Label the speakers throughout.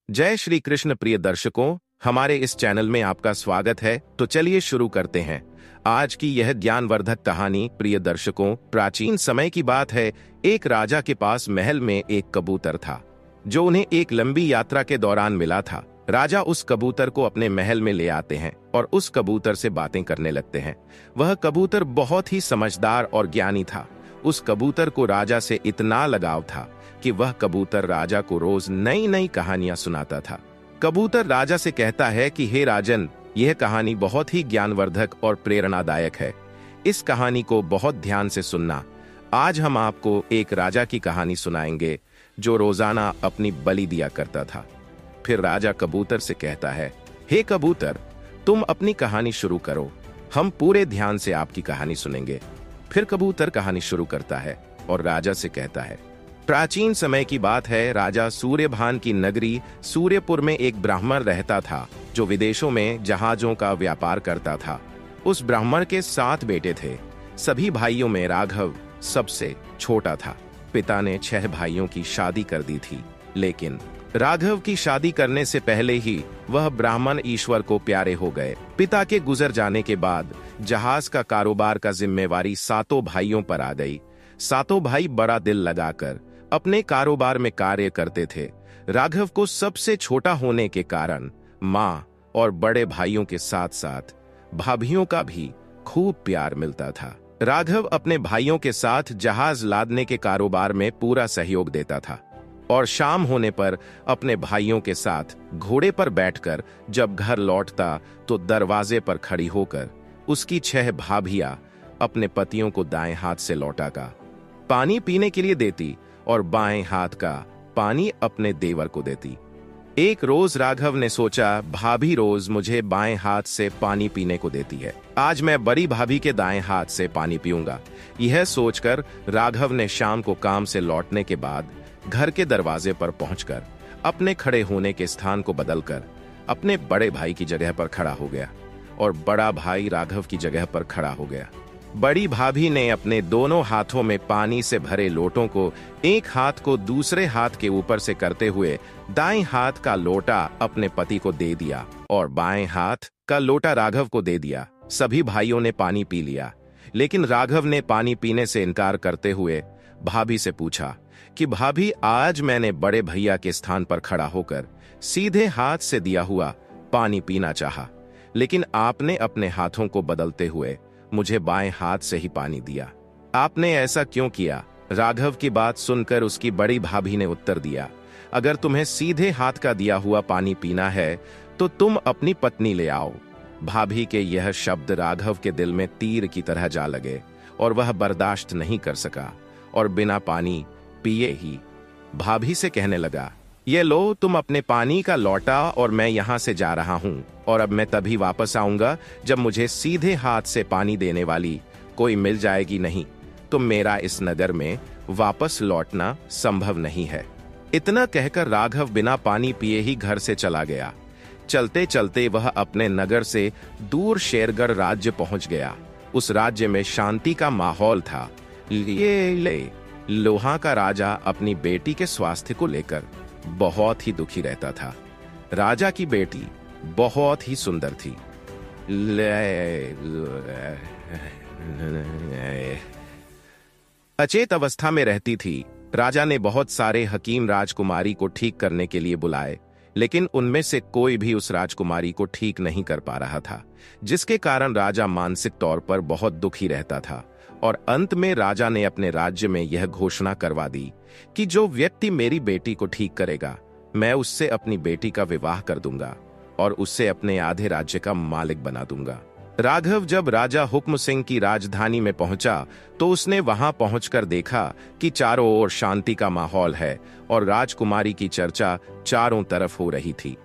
Speaker 1: जय श्री कृष्ण प्रिय दर्शकों, हमारे इस चैनल में आपका स्वागत है। तो चलिए शुरू करते हैं आज की यह ज्ञानवर्धक कहानी। प्रिय दर्शकों, प्राचीन समय की बात है। एक राजा के पास महल में एक कबूतर था जो उन्हें एक लंबी यात्रा के दौरान मिला था। राजा उस कबूतर को अपने महल में ले आते हैं और उस कबूतर से बातें करने लगते हैं। वह कबूतर बहुत ही समझदार और ज्ञानी था। उस कबूतर को राजा से इतना लगाव था कि वह कबूतर राजा को रोज नई नई कहानियां सुनाता था। कबूतर राजा से कहता है कि हे राजन, यह कहानी बहुत ही ज्ञानवर्धक और प्रेरणादायक है। इस कहानी को बहुत ध्यान से सुनना। आज हम आपको एक राजा की कहानी सुनाएंगे जो रोजाना अपनी बलि दिया करता था। फिर राजा कबूतर से कहता है, हे कबूतर, तुम अपनी कहानी शुरू करो, हम पूरे ध्यान से आपकी कहानी सुनेंगे। फिर कबूतर कहानी शुरू करता है और राजा से कहता है, प्राचीन समय की बात है। राजा सूर्यभान की नगरी सूर्यपुर में एक ब्राह्मण रहता था जो विदेशों में जहाजों का व्यापार करता था। उस ब्राह्मण के 7 बेटे थे। सभी भाइयों में राघव सबसे छोटा था। पिता ने 6 भाइयों की शादी कर दी थी, लेकिन राघव की शादी करने से पहले ही वह ब्राह्मण ईश्वर को प्यारे हो गए। पिता के गुजर जाने के बाद जहाज का कारोबार का जिम्मेवारी 7 भाइयों पर आ गई। 7 भाई बड़ा दिल लगाकर अपने कारोबार में कार्य करते थे। राघव को सबसे छोटा होने के कारण माँ और बड़े भाइयों के साथ साथ भाभियों का भी खूब प्यार मिलता था। राघव अपने भाइयों के साथ जहाज लादने के कारोबार में पूरा सहयोग देता था और शाम होने पर अपने भाइयों के साथ घोड़े पर बैठकर जब घर लौटता तो दरवाजे पर खड़ी होकर उसकी 6 भाभियां अपने पतियों को दाएं हाथ से लौटा का पानी पीने के लिए देती और बाएं हाथ का पानी अपने देवर को देती। एक रोज राघव ने सोचा, भाभी रोज मुझे बाएं हाथ से पानी पीने को देती है, आज मैं बड़ी भाभी के दाएं हाथ से पानी पीऊंगा। यह सोचकर राघव ने शाम को काम से लौटने के बाद घर के दरवाजे पर पहुंचकर अपने खड़े होने के स्थान को बदलकर अपने बड़े भाई की जगह पर खड़ा हो गया और बड़ा भाई राघव की जगह पर खड़ा हो गया। बड़ी भाभी ने अपने दोनों हाथों में पानी से भरे लोटों को एक हाथ को दूसरे हाथ के ऊपर से करते हुए दाएं हाथ का लोटा अपने पति को दे दिया और बाएं हाथ का लोटा राघव को दे दिया। सभी भाइयों ने पानी पी लिया, लेकिन राघव ने पानी पीने से इनकार करते हुए भाभी से पूछा कि भाभी, आज मैंने बड़े भैया के स्थान पर खड़ा होकर सीधे हाथ से दिया हुआ पानी पीना चाहा, लेकिन आपने अपने हाथों को बदलते हुए मुझे बाएं हाथ से ही पानी दिया। आपने ऐसा क्यों किया? राघव की बात सुनकर उसकी बड़ी भाभी ने उत्तर दिया, अगर तुम्हें सीधे हाथ का दिया हुआ पानी पीना है तो तुम अपनी पत्नी ले आओ। भाभी के यह शब्द राघव के दिल में तीर की तरह जा लगे और वह बर्दाश्त नहीं कर सका और बिना पानी पिए ही भाभी से कहने लगा, ये लो तुम अपने पानी का लौटा और मैं यहां से जा रहा हूं और अब मैं तभी वापस आऊंगा जब मुझे सीधे हाथ से पानी देने वाली कोई मिल जाएगी, नहीं तो मेरा इस नगर में वापस लौटना संभव नहीं है। इतना कहकर राघव बिना पानी पिए ही घर से चला गया। चलते चलते वह अपने नगर से दूर शेरगढ़ राज्य पहुंच गया। उस राज्य में शांति का माहौल था। लोहा का राजा अपनी बेटी के स्वास्थ्य को लेकर बहुत ही दुखी रहता था। राजा की बेटी बहुत ही सुंदर थी। अचेत अवस्था में रहती थी। राजा ने बहुत सारे हकीम राजकुमारी को ठीक करने के लिए बुलाए, लेकिन उनमें से कोई भी उस राजकुमारी को ठीक नहीं कर पा रहा था, जिसके कारण राजा मानसिक तौर पर बहुत दुखी रहता था। और अंत में राजा ने अपने राज्य में यह घोषणा करवा दी कि जो व्यक्ति मेरी बेटी को ठीक करेगा, मैं उससे अपनी बेटी का विवाह कर दूंगा और उससे अपने आधे राज्य का मालिक बना दूंगा। राघव जब राजा हुक्म सिंह की राजधानी में पहुंचा तो उसने वहां पहुंचकर देखा कि चारों ओर शांति का माहौल है और राजकुमारी की चर्चा चारों तरफ हो रही थी।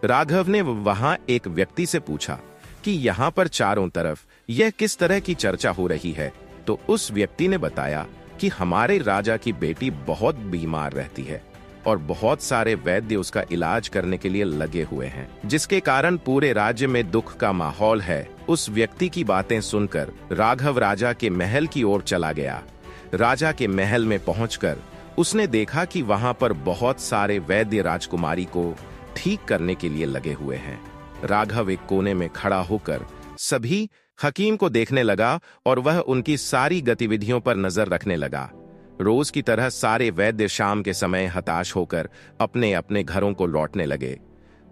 Speaker 1: राघव ने वहां एक व्यक्ति से पूछा कि यहाँ पर चारों तरफ यह किस तरह की चर्चा हो रही है, तो उस व्यक्ति ने बताया कि हमारे राजा की बेटी बहुत बीमार रहती है और बहुत सारे वैद्य उसका इलाज करने के लिए लगे हुए हैं, जिसके कारण पूरे राज्य में दुख का माहौल है। उस व्यक्ति की बातें सुनकर राघव राजा के महल की ओर चला गया। राजा के महल में पहुंचकर उसने देखा कि वहां पर बहुत सारे वैद्य राजकुमारी को ठीक करने के लिए लगे हुए हैं। राघव एक कोने में खड़ा होकर सभी हकीम को देखने लगा और वह उनकी सारी गतिविधियों पर नजर रखने लगा। रोज की तरह सारे वैद्य शाम के समय हताश होकर अपने अपने घरों को लौटने लगे।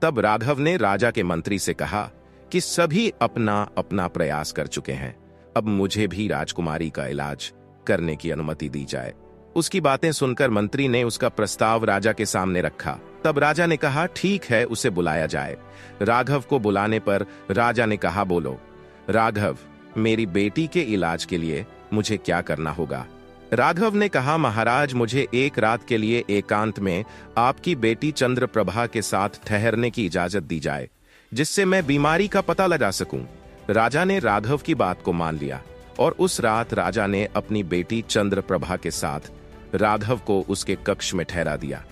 Speaker 1: तब राघव ने राजा के मंत्री से कहा कि सभी अपना अपना प्रयास कर चुके हैं, अब मुझे भी राजकुमारी का इलाज करने की अनुमति दी जाए। उसकी बातें सुनकर मंत्री ने उसका प्रस्ताव राजा के सामने रखा। तब राजा ने कहा, ठीक है, उसे बुलाया जाए। राघव को बुलाने पर राजा ने कहा, बोलो। राघव, मेरी बेटी के इलाज के लिए मुझे क्या करना होगा? राघव ने कहा, महाराज, मुझे एक रात के लिए एकांत में आपकी बेटी चंद्रप्रभा के साथ ठहरने की इजाजत दी जाए, जिससे मैं बीमारी का पता लगा सकूं। राजा ने राघव की बात को मान लिया और उस रात राजा ने अपनी बेटी चंद्रप्रभा के साथ राघव को उसके कक्ष में ठहरा दिया।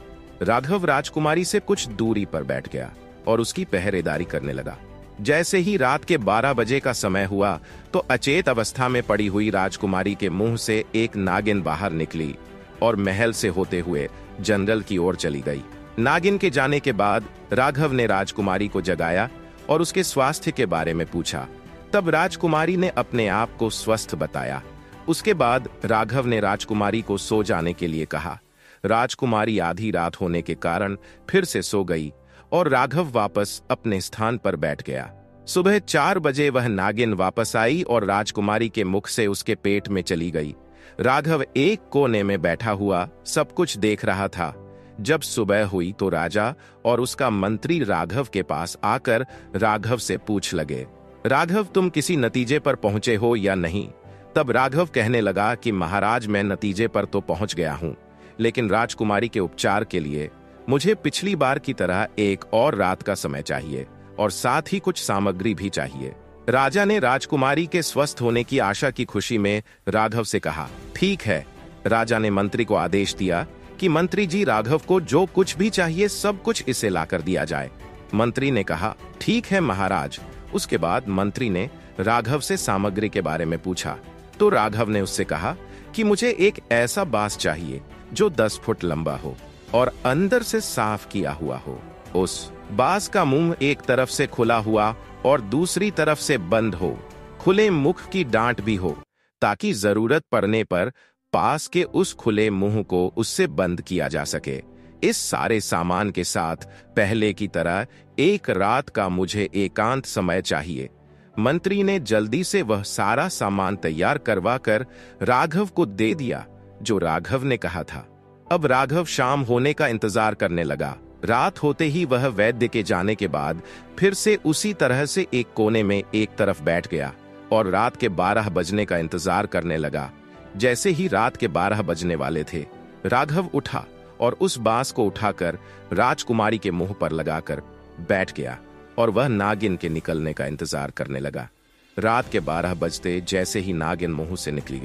Speaker 1: राघव राजकुमारी से कुछ दूरी पर बैठ गया और उसकी पहरेदारी करने लगा। जैसे ही रात के 12 बजे का समय हुआ तो अचेत अवस्था में पड़ी हुई राजकुमारी के मुंह से एक नागिन बाहर निकली और महल से होते हुए जंगल की ओर चली गई। नागिन के जाने के बाद राघव ने राजकुमारी को जगाया और उसके स्वास्थ्य के बारे में पूछा। तब राजकुमारी ने अपने आप को स्वस्थ बताया। उसके बाद राघव ने राजकुमारी को सो जाने के लिए कहा। राजकुमारी आधी रात होने के कारण फिर से सो गई और राघव वापस अपने स्थान पर बैठ गया। सुबह 4 बजे वह नागिन वापस आई और राजकुमारी के मुख से उसके पेट में चली गई। राघव एक कोने में बैठा हुआ सब कुछ देख रहा था। जब सुबह हुई तो राजा और उसका मंत्री राघव के पास आकर राघव से पूछ लगे, राघव, तुम किसी नतीजे पर पहुंचे हो या नहीं? तब राघव कहने लगा कि महाराज, मैं नतीजे पर तो पहुंच गया हूं, लेकिन राजकुमारी के उपचार के लिए मुझे पिछली बार की तरह एक और रात का समय चाहिए और साथ ही कुछ सामग्री भी चाहिए। राजा ने राजकुमारी के स्वस्थ होने की आशा की खुशी में राघव से कहा, ठीक है। राजा ने मंत्री को आदेश दिया कि मंत्री जी, राघव को जो कुछ भी चाहिए सब कुछ इसे लाकर दिया जाए। मंत्री ने कहा, ठीक है महाराज। उसके बाद मंत्री ने राघव से सामग्री के बारे में पूछा तो राघव ने उससे कहा कि मुझे एक ऐसा बांस चाहिए जो 10 फुट लंबा हो और अंदर से साफ किया हुआ हो। उस बांस का मुंह एक तरफ से खुला हुआ और दूसरी तरफ से बंद हो। खुले मुख की डांट भी हो ताकि जरूरत पड़ने पर पास के उस खुले मुंह को उससे बंद किया जा सके। इस सारे सामान के साथ पहले की तरह एक रात का मुझे एकांत समय चाहिए। मंत्री ने जल्दी से वह सारा सामान तैयार करवा कर राघव को दे दिया जो राघव ने कहा था। अब राघव शाम होने का इंतजार करने लगा। रात होते ही वह वैद्य के जाने के बाद फिर से उसी तरह से एक कोने में एक तरफ बैठ गया और रात के 12 बजने का इंतजार करने लगा। जैसे ही रात के 12 बजने वाले थे, राघव उठा और उस बांस को उठाकर राजकुमारी के मुंह पर लगाकर बैठ गया और वह नागिन के निकलने का इंतजार करने लगा। रात के 12 बजते जैसे ही नागिन मुंह से निकली,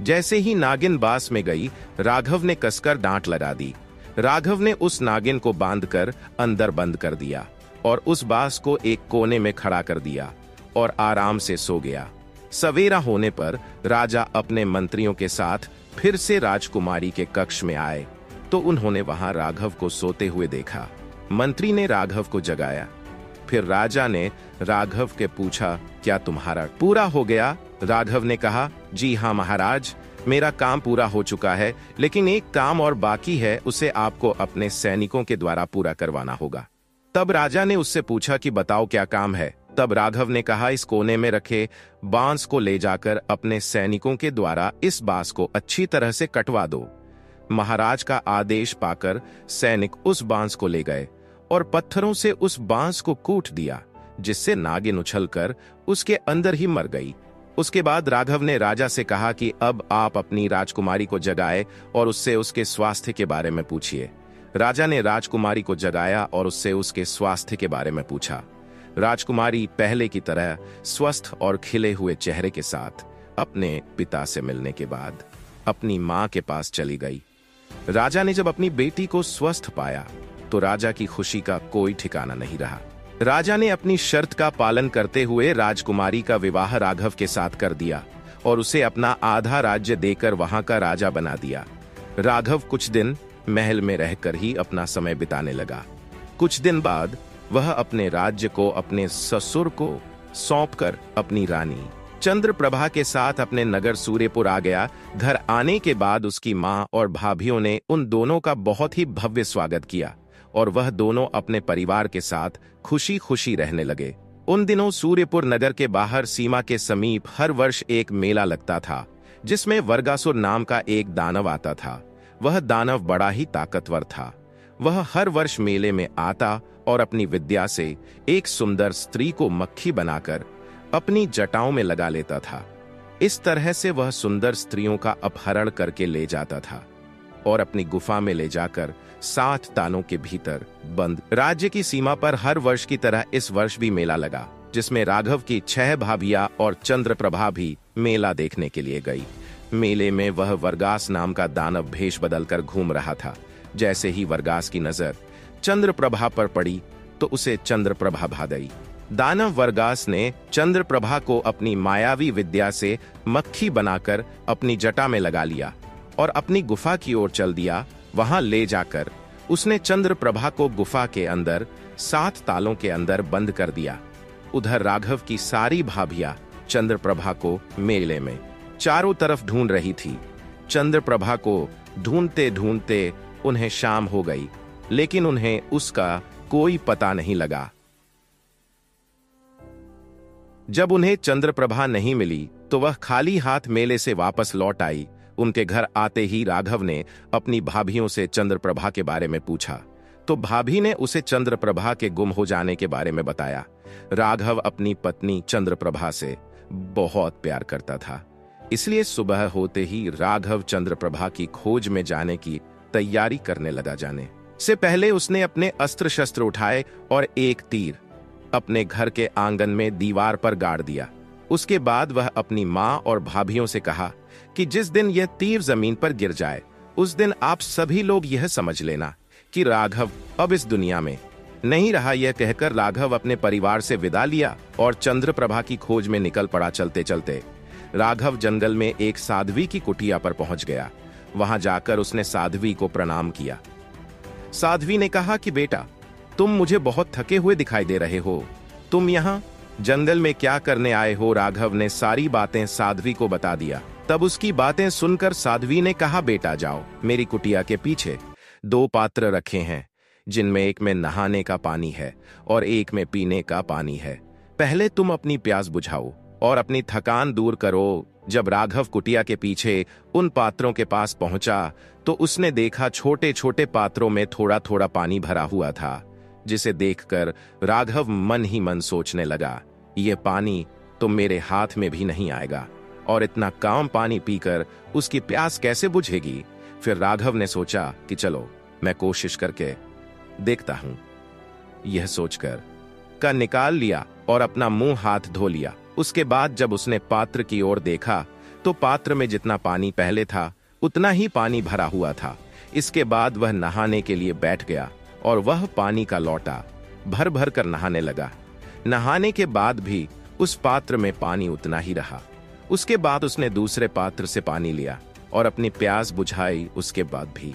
Speaker 1: जैसे ही नागिन बांस में गई, राघव ने कसकर डांट लगा दी। राघव ने उस नागिन को बांधकर अंदर बंद कर दिया और उस बांस को एक कोने में खड़ा कर दिया और आराम से सो गया। सवेरा होने पर राजा अपने मंत्रियों के साथ फिर से राजकुमारी के कक्ष में आए तो उन्होंने वहां राघव को सोते हुए देखा। मंत्री ने राघव को जगाया। फिर राजा ने राघव के पूछा, क्या तुम्हारा पूरा हो गया? राघव ने कहा, जी हाँ महाराज, मेरा काम पूरा हो चुका है, लेकिन एक काम और बाकी है, उसे आपको अपने सैनिकों के द्वारा पूरा करवाना होगा। तब राजा ने उससे पूछा कि बताओ क्या काम है? तब राघव ने कहा, इस कोने में रखे बांस को ले जाकर अपने सैनिकों के द्वारा इस बांस को अच्छी तरह से कटवा दो। महाराज का आदेश पाकर सैनिक उस बांस को ले गए और पत्थरों से उस बांस को कूट दिया, जिससे नागिन उछलकर उसके अंदर ही मर गई। उसके बाद राघव ने राजा से कहा कि अब आप अपनी राजकुमारी को जगाए और उससे उसके स्वास्थ्य के बारे में पूछिए। राजा ने राजकुमारी को जगाया और उससे उसके स्वास्थ्य के बारे में पूछा। राजकुमारी पहले की तरह स्वस्थ और खिले हुए चेहरे के साथ अपने पिता से मिलने के बाद अपनी मां के पास चली गई। राजा ने जब अपनी बेटी को स्वस्थ पाया तो राजा की खुशी का कोई ठिकाना नहीं रहा। राजा ने अपनी शर्त का पालन करते हुए राजकुमारी का विवाह राघव के साथ कर दिया और उसे अपना आधा राज्य देकर वहां का राजा बना दिया। राघव कुछ दिन महल में रहकर ही अपना समय बिताने लगा। कुछ दिन बाद वह अपने राज्य को अपने ससुर को सौंपकर अपनी रानी चंद्रप्रभा के साथ अपने नगर सूर्यपुर आ गया। घर आने के बाद उसकी मां और भाभियों ने उन दोनों का बहुत ही भव्य स्वागत किया और वह दोनों अपने परिवार के साथ खुशी खुशी रहने लगे। उन दिनों सूर्यपुर नगर के बाहर सीमा के समीप हर वर्ष एक मेला लगता था, जिसमें वर्गासुर नाम का एक दानव आता था। वह दानव बड़ा ही ताकतवर था। वह हर वर्ष मेले में आता और अपनी विद्या से एक सुंदर स्त्री को मक्खी बनाकर अपनी जटाओं में लगा लेता था। इस तरह से वह सुंदर स्त्रियों का अपहरण करके ले जाता था और अपनी गुफा में ले जाकर 7 तालों के भीतर बंद। राज्य की सीमा पर हर वर्ष की तरह इस वर्ष भी मेला लगा, जिसमें राघव की 6 भाभियां और चंद्रप्रभा भी मेला देखने के लिए गई। मेले में वह वर्गास नाम का दानव भेष बदलकर घूम रहा था। जैसे ही वर्गास की नजर चंद्रप्रभा पर पड़ी तो उसे चंद्रप्रभा भा गई। दानव वर्गास ने चंद्रप्रभा को अपनी मायावी विद्या से मक्खी बनाकर अपनी जटा में लगा लिया और अपनी गुफा की ओर चल दिया। वहां ले जाकर उसने चंद्रप्रभा को गुफा के अंदर 7 तालों के अंदर बंद कर दिया। उधर राघव की सारी भाभियां चंद्रप्रभा को मेले में चारों तरफ ढूंढ रही थी। चंद्रप्रभा को ढूंढते ढूंढते उन्हें शाम हो गई, लेकिन उन्हें उसका कोई पता नहीं लगा। जब उन्हें चंद्रप्रभा नहीं मिली तो वह खाली हाथ मेले से वापस लौट आई। उनके घर आते ही राघव ने अपनी भाभियों से चंद्रप्रभा के बारे में पूछा तो भाभी ने उसे चंद्रप्रभा के गुम हो जाने के बारे में बताया। राघव अपनी पत्नी चंद्रप्रभा से बहुत प्यार करता था, इसलिए सुबह होते ही राघव चंद्रप्रभा की खोज में जाने की तैयारी करने लगा। जाने से पहले उसने अपने अस्त्र शस्त्र उठाए और एक तीर अपने घर के आंगन में दीवार पर गाड़ दिया। उसके बाद वह अपनी मां और भाभियों से कहा कि जिस दिन यह तीर जमीन पर गिर जाए उस दिन आप सभी लोग यह समझ लेना कि राघव अब इस दुनिया में नहीं रहा। यह कहकर राघव अपने परिवार से विदा लिया और चंद्रप्रभा की खोज में निकल पड़ा। चलते चलते राघव जंगल में एक साध्वी की कुटिया पर पहुंच गया। वहां जाकर उसने साध्वी को प्रणाम किया। साध्वी ने कहा कि बेटा, तुम मुझे बहुत थके हुए दिखाई दे रहे हो, तुम यहाँ जंगल में क्या करने आए हो? राघव ने सारी बातें साध्वी को बता दिया। तब उसकी बातें सुनकर साध्वी ने कहा, बेटा जाओ, मेरी कुटिया के पीछे 2 पात्र रखे हैं, जिनमें एक में नहाने का पानी है और एक में पीने का पानी है। पहले तुम अपनी प्यास बुझाओ और अपनी थकान दूर करो। जब राघव कुटिया के पीछे उन पात्रों के पास पहुंचा तो उसने देखा छोटे छोटे पात्रों में थोड़ा थोड़ा पानी भरा हुआ था, जिसे देखकर राघव मन ही मन सोचने लगा, ये पानी तो मेरे हाथ में भी नहीं आएगा और इतना कम पानी पीकर उसकी प्यास कैसे बुझेगी। फिर राघव ने सोचा कि चलो मैं कोशिश करके देखता हूं। यह सोचकर का निकाल लिया और अपना मुंह हाथ धो लिया। उसके बाद जब उसने पात्र की ओर देखा तो पात्र में जितना पानी पहले था उतना ही पानी भरा हुआ था। इसके बाद वह नहाने के लिए बैठ गया और वह पानी का लोटा भर भर कर नहाने लगा। नहाने के बाद भी उस पात्र में पानी उतना ही रहा। उसके बाद उसने दूसरे पात्र से पानी लिया और अपनी प्यास बुझाई। उसके बाद भी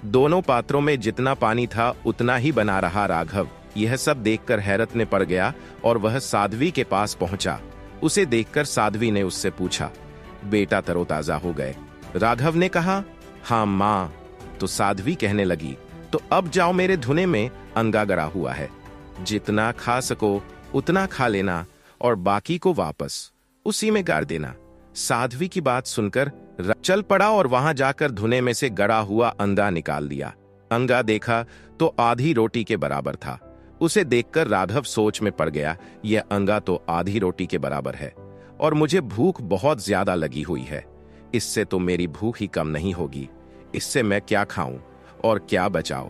Speaker 1: दोनों पात्रों में जितना पानी था उतना ही बना रहा। राघव यह सब देखकर हैरत में पड़ गया और वह साध्वी के पास पहुंचा। उसे देखकर साध्वी ने उससे पूछा, बेटा तरोताजा हो गए? राघव ने कहा, हाँ मां। तो साध्वी कहने लगी, तो अब जाओ, मेरे धुने में अंगा गड़ा हुआ है, जितना खा सको उतना खा लेना और बाकी को वापस उसी में गाड़ देना। साध्वी की बात सुनकर चल पड़ा और वहां जाकर धुने में से गड़ा हुआ अंगा निकाल दिया। अंगा देखा तो आधी रोटी के बराबर था। उसे देखकर राघव सोच में पड़ गया, यह अंगा तो आधी रोटी के बराबर है और मुझे भूख बहुत ज्यादा लगी हुई है। इससे तो मेरी भूख ही कम नहीं होगी। इससे मैं क्या खाऊं और क्या बचाऊं?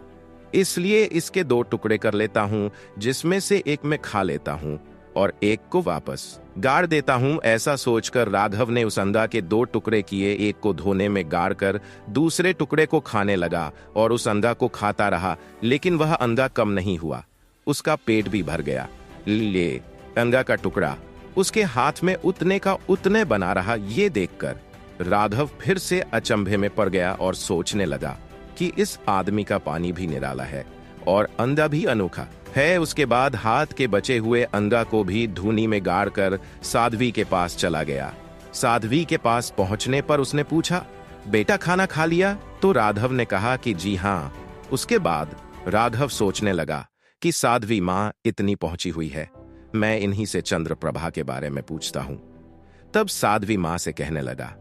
Speaker 1: इसलिए इसके 2 टुकड़े कर लेता हूं, जिसमें से एक मैं खा लेता हूं और एक को वापस गाड़ देता हूं। ऐसा सोचकर राघव ने उस अंगा के 2 टुकड़े किए, एक को धोने में गाड़ कर दूसरे टुकड़े को खाने लगा और उस अंगा को खाता रहा, लेकिन वह अंगा कम नहीं हुआ, उसका पेट भी भर गया। ले अंगा का टुकड़ा उसके हाथ में उतने का उतने बना रहा। ये देखकर राघव फिर से अचंभे में पड़ गया और सोचने लगा कि इस आदमी का पानी भी निराला है और अंधा भी अनोखा है। उसके बाद हाथ के बचे हुए अंगा को भी धूनी में गाड़कर साध्वी के पास चला गया। साध्वी के पास पहुंचने पर उसने पूछा, बेटा खाना खा लिया? तो राघव ने कहा कि जी हाँ। उसके बाद राघव सोचने लगा कि साध्वी माँ इतनी पहुंची हुई है, मैं इन्हीं से चंद्रप्रभा के बारे में पूछता हूं। तब साध्वी माँ से कहने लगा,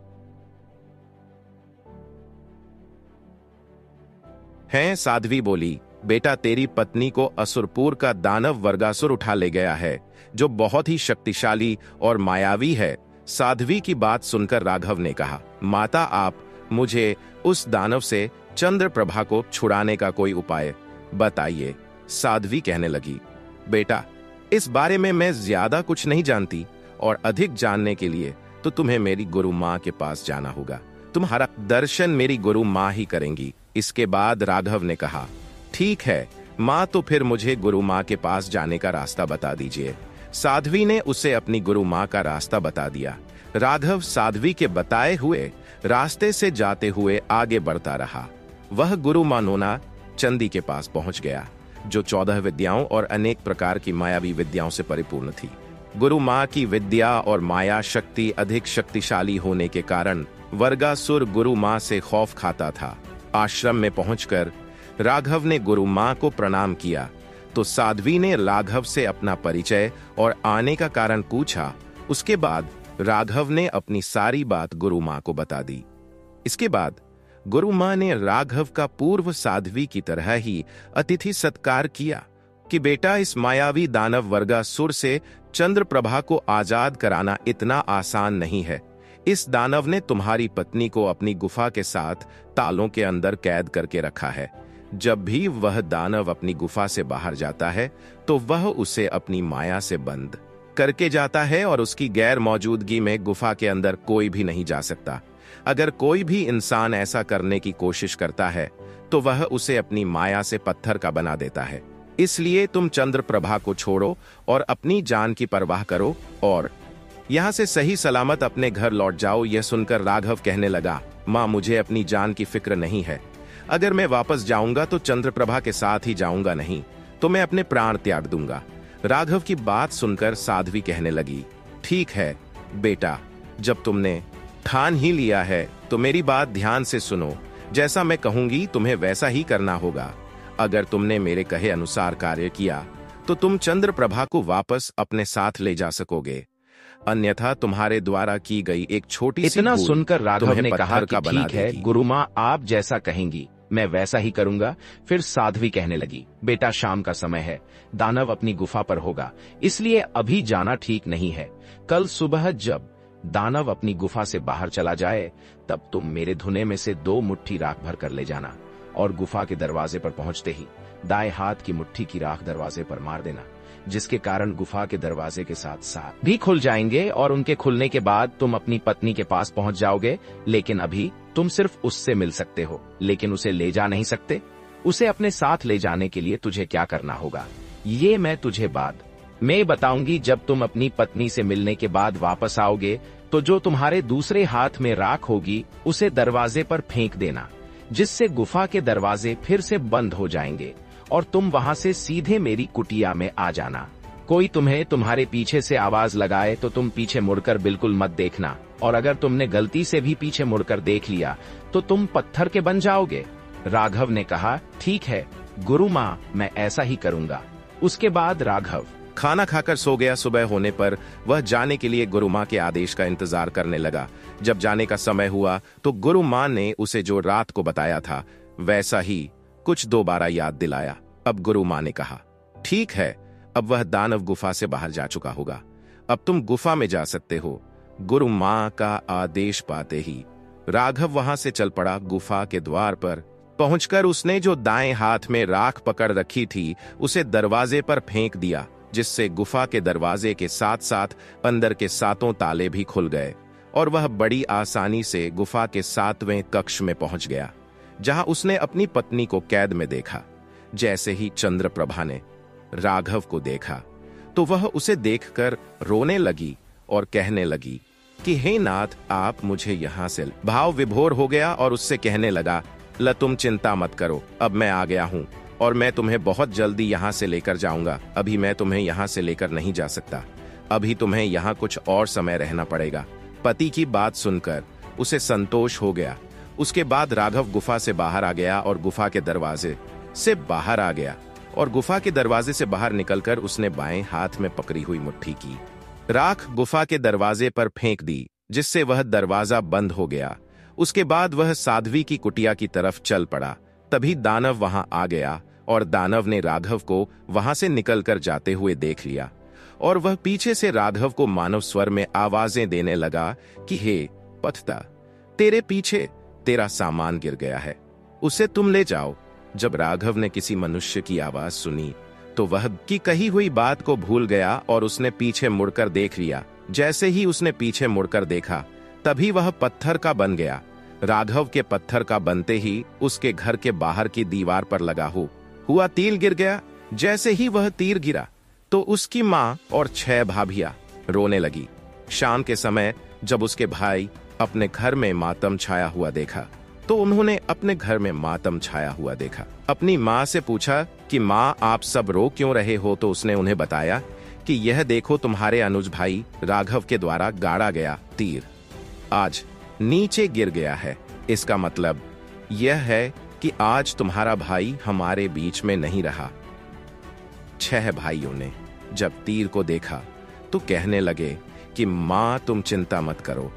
Speaker 1: हैं? साध्वी बोली, बेटा तेरी पत्नी को असुरपुर का दानव वर्गासुर उठा ले गया है, जो बहुत ही शक्तिशाली और मायावी है। साध्वी की बात सुनकर राघव ने कहा, माता आप मुझे उस दानव से चंद्रप्रभा को छुड़ाने का कोई उपाय बताइए। साध्वी कहने लगी, बेटा इस बारे में मैं ज्यादा कुछ नहीं जानती, और अधिक जानने के लिए तो तुम्हें मेरी गुरु माँ के पास जाना होगा। तुम्हारा दर्शन मेरी गुरु माँ ही करेंगी। इसके बाद राघव ने कहा, ठीक है माँ, तो फिर मुझे गुरु माँ के पास जाने का रास्ता बता दीजिए। साध्वी ने उसे अपनी गुरु माँ का रास्ता बता दिया। राघव साध्वी के बताए हुए रास्ते से जाते हुए आगे बढ़ता रहा। वह गुरु माँ नोना चंदी के पास पहुंच गया, जो 14 विद्याओं और अनेक प्रकार की मायावी विद्याओं से परिपूर्ण थी। गुरु माँ की विद्या और माया शक्ति अधिक शक्तिशाली होने के कारण वर्गासुर गुरु माँ से खौफ खाता था। आश्रम में पहुंचकर राघव ने गुरु माँ को प्रणाम किया तो साध्वी ने राघव से अपना परिचय और आने का कारण पूछा। उसके बाद राघव ने अपनी सारी बात गुरु माँ को बता दी। इसके बाद गुरु माँ ने राघव का पूर्व साध्वी की तरह ही अतिथि सत्कार किया कि बेटा इस मायावी दानव वर्गासुर से चंद्रप्रभा को आजाद कराना इतना आसान नहीं है। इस दानव ने तुम्हारी पत्नी को अपनी गुफा के साथ तालों के अंदर कैद करके रखा है। जब भी वह दानव अपनी गुफा से बाहर जाता है तो वह उसे अपनी माया से बंद करके जाता है और उसकी गैर मौजूदगी में गुफा के अंदर कोई भी नहीं जा सकता। अगर कोई भी इंसान ऐसा करने की कोशिश करता है तो वह उसे अपनी माया से पत्थर का बना देता है। इसलिए तुम चंद्रप्रभा को छोड़ो और अपनी जान की परवाह करो और यहाँ से सही सलामत अपने घर लौट जाओ। यह सुनकर राघव कहने लगा, माँ मुझे अपनी जान की फिक्र नहीं है। अगर मैं वापस जाऊंगा तो चंद्रप्रभा के साथ ही जाऊंगा, नहीं तो मैं अपने प्राण त्याग दूंगा। राघव की बात सुनकर साध्वी कहने लगी, ठीक है बेटा, जब तुमने ठान ही लिया है तो मेरी बात ध्यान से सुनो। जैसा मैं कहूंगी तुम्हें वैसा ही करना होगा। अगर तुमने मेरे कहे अनुसार कार्य किया तो तुम चंद्रप्रभा को वापस अपने साथ ले जा सकोगे, अन्यथा तुम्हारे द्वारा की गई एक छोटी सी
Speaker 2: इतना
Speaker 1: भूल
Speaker 2: सुनकर राघव ने कहा कि ठीक है
Speaker 1: देगी।
Speaker 2: गुरु माँ आप जैसा कहेंगी मैं वैसा ही करूंगा। फिर साध्वी कहने लगी, बेटा शाम का समय है, दानव अपनी गुफा पर होगा, इसलिए अभी जाना ठीक नहीं है। कल सुबह जब दानव अपनी गुफा से बाहर चला जाए तब तुम मेरे धुने में से 2 मुट्ठी राख भर कर ले जाना और गुफा के दरवाजे पर पहुंचते ही दाएं हाथ की मुट्ठी की राख दरवाजे पर मार देना, जिसके कारण गुफा के दरवाजे के साथ साथ भी खुल जाएंगे और उनके खुलने के बाद तुम अपनी पत्नी के पास पहुंच जाओगे। लेकिन अभी तुम सिर्फ उससे मिल सकते हो, लेकिन उसे ले जा नहीं सकते। उसे अपने साथ ले जाने के लिए तुझे क्या करना होगा ये मैं तुझे बाद में बताऊंगी। जब तुम अपनी पत्नी से मिलने के बाद वापस आओगे तो जो तुम्हारे दूसरे हाथ में राख होगी उसे दरवाजे पर फेंक देना, जिससे गुफा के दरवाजे फिर से बंद हो जाएंगे और तुम वहां से सीधे मेरी कुटिया में आ जाना। कोई तुम्हें तुम्हारे पीछे से आवाज लगाए तो तुम पीछे मुड़कर बिल्कुल मत देखना, और अगर तुमने गलती से भी पीछे मुड़कर देख लिया तो तुम पत्थर के बन जाओगे। राघव ने कहा, ठीक है गुरु माँ, मैं ऐसा ही करूंगा। उसके बाद राघव
Speaker 1: खाना खाकर सो गया। सुबह होने पर वह जाने के लिए गुरु माँ के आदेश का इंतजार करने लगा। जब जाने का समय हुआ तो गुरु माँ ने उसे जो रात को बताया था वैसा ही कुछ दोबारा याद दिलाया। अब गुरु माँ ने कहा, ठीक है, अब वह दानव गुफा से बाहर जा चुका होगा, अब तुम गुफा में जा सकते हो। गुरु माँ का आदेश पाते ही राघव वहां से चल पड़ा। गुफा के द्वार पर पहुंचकर उसने जो दाएं हाथ में राख पकड़ रखी थी उसे दरवाजे पर फेंक दिया, जिससे गुफा के दरवाजे के साथ साथ अंदर के 7 ताले भी खुल गए और वह बड़ी आसानी से गुफा के 7वें कक्ष में पहुंच गया, जहां उसने अपनी पत्नी को कैद में देखा। जैसे ही चंद्रप्रभा ने राघव को देखा तो वह उसे देखकर रोने लगी और कहने लगी कि हे नाथ, आप मुझे यहां से भाव विभोर हो गया और उससे कहने लगा, ल तुम चिंता मत करो, अब मैं आ गया हूं। और मैं तुम्हें बहुत जल्दी यहाँ से लेकर जाऊंगा। अभी मैं तुम्हें यहाँ से लेकर नहीं जा सकता, अभी तुम्हें यहाँ कुछ और समय रहना पड़ेगा। पति की बात सुनकर उसे संतोष हो गया। उसके बाद राघव गुफा से बाहर आ गया और गुफा के दरवाजे से बाहर निकलकर उसने बाएं हाथ में पकड़ी हुई मुट्ठी की राख गुफा के दरवाजे पर फेंक दी, जिससे वह दरवाजा बंद हो गया। उसके बाद वह साध्वी की कुटिया की तरफ चल पड़ा। तभी दानव वहां आ गया और दानव ने राघव को वहां से निकलकर जाते हुए देख लिया और वह पीछे से राघव को मानव स्वर में आवाजें देने लगा कि हे पथता, तेरे पीछे तेरा सामान गिर गया है, उसे तुम ले जाओ। जब राघव ने किसी मनुष्य की आवाज सुनी तो वह की कही हुई बात को भूल गया और उसने पीछे मुड़कर देख लिया। जैसे ही उसने पीछे मुड़कर देखा तभी वह पत्थर का बन गया। राघव के पत्थर का बनते ही उसके घर के बाहर की दीवार पर लगा हुआ तीर गिर गया। जैसे ही वह तीर गिरा तो उसकी माँ और 6 भाभियां रोने लगी। शाम के समय जब उसके भाई अपने घर में मातम छाया हुआ देखा तो उन्होंने अपने घर में मातम छाया हुआ देखा। अपनी माँ से पूछा कि माँ, आप सब रो क्यों रहे हो? तो उसने उन्हें बताया कि यह देखो, तुम्हारे अनुज भाई राघव के द्वारा गाड़ा गया तीर आज नीचे गिर गया है। इसका मतलब यह है कि आज तुम्हारा भाई हमारे बीच में नहीं रहा। 6 भाइयों ने जब तीर को देखा तो कहने लगे कि माँ, तुम चिंता मत करो,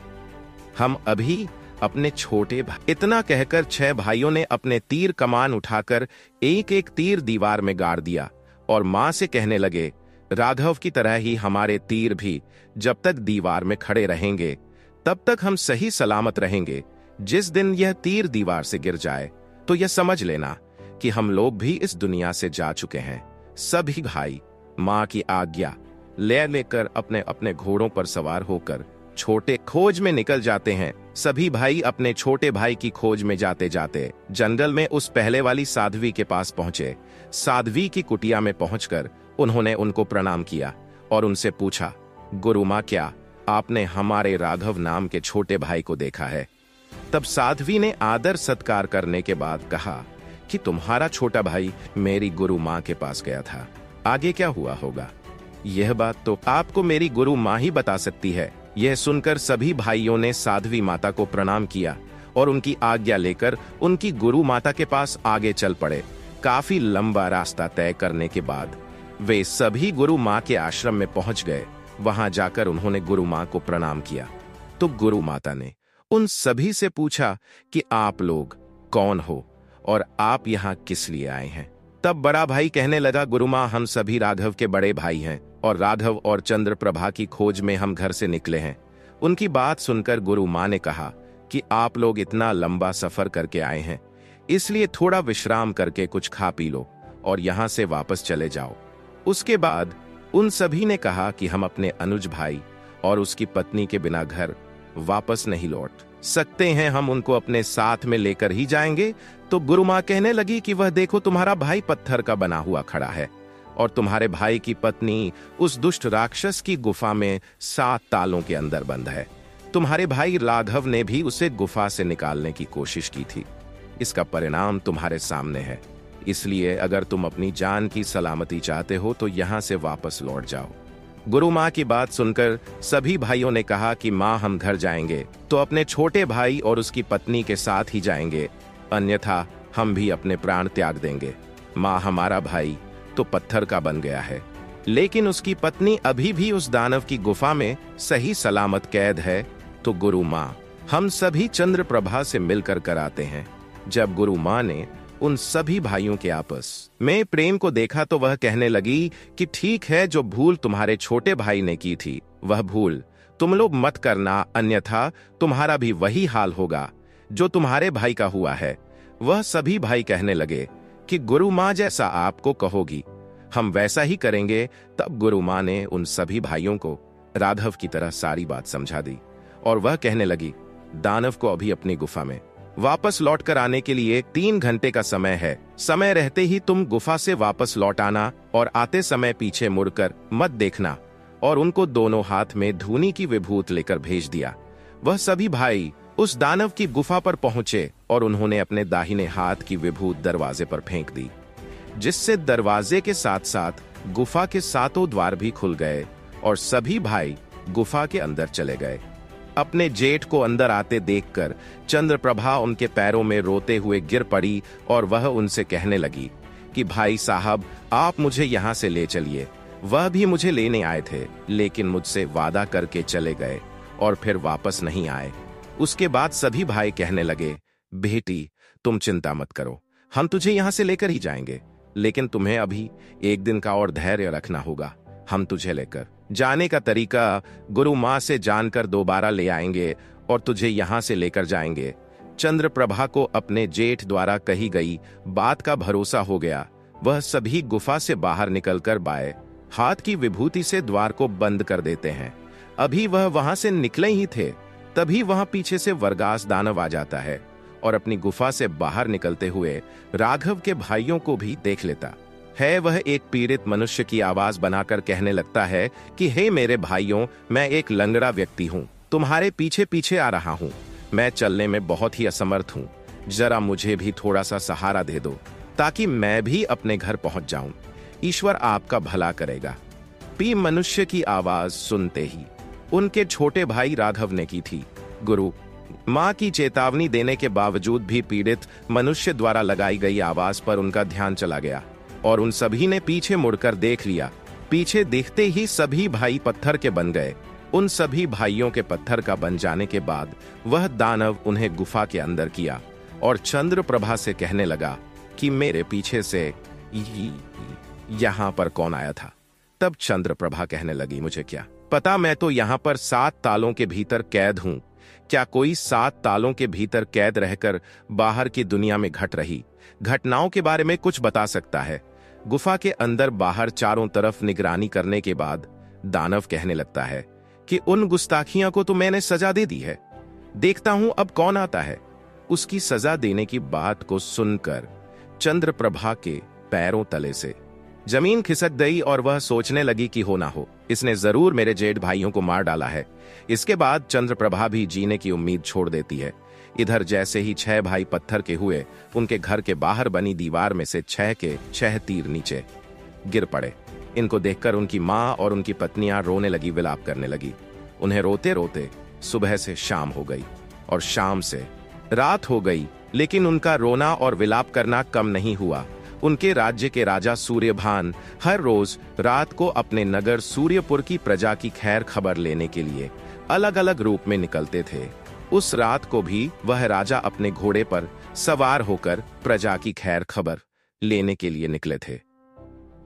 Speaker 1: हम अभी अपने छोटे भाई। इतना कहकर 6 भाइयों ने अपने तीर कमान उठाकर एक एक तीर दीवार में गाड़ दिया और माँ से कहने लगे, राघव की तरह ही हमारे तीर भी जब तक दीवार में खड़े रहेंगे तब तक हम सही सलामत रहेंगे। जिस दिन यह तीर दीवार से गिर जाए तो यह समझ लेना कि हम लोग भी इस दुनिया से जा चुके हैं। सभी भाई माँ की आज्ञा लेकर अपने अपने घोड़ों पर सवार होकर छोटे खोज में निकल जाते हैं। सभी भाई अपने छोटे भाई की खोज में जाते जाते जंगल में उस पहले वाली साध्वी के पास पहुंचे। साध्वी की कुटिया में पहुंचकर उन्होंने उनको प्रणाम किया और उनसे पूछा, गुरुमा, क्या आपने हमारे राघव नाम के छोटे भाई को देखा है? तब साध्वी ने आदर सत्कार करने के बाद कहा कि तुम्हारा छोटा भाई मेरी गुरु माँ के पास गया था, आगे क्या हुआ होगा यह बात तो आपको मेरी गुरु माँ ही बता सकती है। यह सुनकर सभी भाइयों ने साध्वी माता को प्रणाम किया और उनकी आज्ञा लेकर उनकी गुरु माता के पास आगे चल पड़े। काफी लंबा रास्ता तय करने के बाद वे सभी गुरु माँ के आश्रम में पहुंच गए। वहां जाकर उन्होंने गुरु माँ को प्रणाम किया तो गुरु माता ने उन सभी से पूछा कि आप लोग कौन हो और आप यहाँ किस लिए आए हैं? तब बड़ा भाई कहने लगा, गुरु माँ, हम सभी राघव के बड़े भाई हैं और राघव और चंद्रप्रभा की खोज में हम घर से निकले हैं। उनकी बात सुनकर गुरु माँ ने कहा कि आप लोग इतना लंबा सफर करके आए हैं, इसलिए थोड़ा विश्राम करके कुछ खा पी लो और यहाँ से वापस चले जाओ। उसके बाद उन सभी ने कहा कि हम अपने अनुज भाई और उसकी पत्नी के बिना घर वापस नहीं लौट सकते हैं, हम उनको अपने साथ में लेकर ही जाएंगे। तो गुरु माँ कहने लगी कि वह देखो, तुम्हारा भाई पत्थर का बना हुआ खड़ा है और तुम्हारे भाई की पत्नी उस दुष्ट राक्षस की गुफा में 7 तालों के अंदर बंद है। तुम्हारे भाई राघव ने भी उसे गुफा से निकालने की कोशिश की थी। इसका परिणाम तुम्हारे सामने है, इसलिए अगर तुम अपनी जान की सलामती चाहते हो तो यहाँ से वापस लौट जाओ। गुरु माँ की बात सुनकर सभी भाइयों ने कहा कि माँ, हम घर जाएंगे तो अपने छोटे भाई और उसकी पत्नी के साथ ही जाएंगे, अन्यथा हम भी अपने प्राण त्याग देंगे। माँ, हमारा भाई तो पत्थर का बन गया है, लेकिन उसकी पत्नी अभी भी उस दानव की गुफा में सही सलामत कैद है। तो गुरु माँ, हम सभी चंद्रप्रभा से मिलकर कराते हैं। जब गुरु माँ ने उन सभी भाइयों के आपस में प्रेम को देखा तो वह कहने लगी कि ठीक है, जो भूल तुम्हारे छोटे भाई ने की थी वह भूल तुम लोग मत करना, अन्यथा तुम्हारा भी वही हाल होगा जो तुम्हारे भाई का हुआ है। वह सभी भाई कहने लगे कि गुरु माँ, जैसा आपको कहोगी हम वैसा ही करेंगे। तब गुरु माँ ने उन सभी भाइयों को राघव की तरह सारी बात समझा दी और वह कहने लगी, दानव को अभी अपनी गुफा में वापस लौट कर आने के लिए 3 घंटे का समय है। समय रहते ही तुम गुफा से वापस लौट आना और आते समय पीछे मुड़कर मत देखना। और उनको दोनों हाथ में धूनी की विभूत लेकर भेज दिया। वह सभी भाई उस दानव की गुफा पर पहुंचे और उन्होंने अपने दाहिने हाथ की विभूत दरवाजे पर फेंक दी। जिससे दरवाजे के साथ साथ गुफा के सातों द्वार भी खुल गए और सभी भाई गुफा के अंदर चले गए। अपने जेठ को अंदर आते देखकर चंद्रप्रभा उनके पैरों में रोते हुए गिर पड़ी और वह उनसे कहने लगी कि भाई साहब, आप मुझे यहाँ से ले चलिए। वह भी मुझे लेने आए थे, लेकिन मुझसे वादा करके चले गए और फिर वापस नहीं आए। उसके बाद सभी भाई कहने लगे, बेटी तुम चिंता मत करो, हम तुझे यहाँ से लेकर ही जाएंगे, लेकिन तुम्हें अभी एक दिन का और धैर्य रखना होगा। हम तुझे लेकर जाने का तरीका गुरु माँ से जानकर दोबारा ले आएंगे और तुझे यहाँ से लेकर जाएंगे। चंद्रप्रभा को अपने जेठ द्वारा कही गई बात का भरोसा हो गया। वह सभी गुफा से बाहर निकलकर बाएं हाथ की विभूति से द्वार को बंद कर देते हैं। अभी वह वहां से निकले ही थे, तभी वहां पीछे से वर्गास दानव आ जाता है और अपनी गुफा से बाहर निकलते हुए राघव के भाइयों को भी देख लेता है। वह एक पीड़ित मनुष्य की आवाज बनाकर कहने लगता है कि हे मेरे भाइयों, मैं एक लंगड़ा व्यक्ति हूँ, तुम्हारे पीछे पीछे आ रहा हूँ। मैं चलने में बहुत ही असमर्थ हूँ, जरा मुझे भी थोड़ा सा सहारा दे दो ताकि मैं भी अपने घर पहुंच जाऊं। ईश्वर आपका भला करेगा। पी मनुष्य की आवाज सुनते ही उनके छोटे भाई राघव ने की थी। गुरु मां की चेतावनी देने के बावजूद भी पीड़ित मनुष्य द्वारा लगाई गई आवाज पर उनका ध्यान चला गया और उन सभी ने पीछे मुड़कर देख लिया। पीछे देखते ही सभी भाई पत्थर के बन गए। उन सभी भाइयों के पत्थर का बन जाने के बाद वह दानव उन्हें गुफा के अंदर किया और चंद्रप्रभा से कहने लगा कि मेरे पीछे से यहाँ पर कौन आया था। तब चंद्रप्रभा कहने लगी, मुझे क्या पता, मैं तो यहाँ पर 7 तालों के भीतर कैद हूँ। क्या कोई 7 तालों के भीतर कैद रहकर बाहर की दुनिया में घट रही घटनाओं के बारे में कुछ बता सकता है? गुफा के अंदर बाहर चारों तरफ निगरानी करने के बाद दानव कहने लगता है कि उन गुस्ताखियों को तो मैंने सजा दे दी है, देखता हूं अब कौन आता है। उसकी सजा देने की बात को सुनकर चंद्रप्रभा के पैरों तले से जमीन खिसक गई और वह सोचने लगी कि हो ना हो, इसने जरूर मेरे जेठ भाइयों को मार डाला है। इसके बाद चंद्रप्रभा भी जीने की उम्मीद छोड़ देती है। इधर जैसे ही 6 भाई पत्थर के हुए, उनके घर के बाहर बनी दीवार में से 6 के 6 तीर नीचे गिर पड़े। इनको देखकर उनकी माँ और उनकी पत्नियां रोने लगी, विलाप करने लगी। उन्हें रोते रोते सुबह से शाम हो गई और शाम से रात हो गई, लेकिन उनका रोना और विलाप करना कम नहीं हुआ। उनके राज्य के राजा सूर्यभान हर रोज रात को अपने नगर सूर्यपुर की प्रजा की खैर खबर लेने के लिए अलग अलग रूप में निकलते थे। उस रात को भी वह राजा अपने घोड़े पर सवार होकर प्रजा की खैर खबर लेने के लिए निकले थे।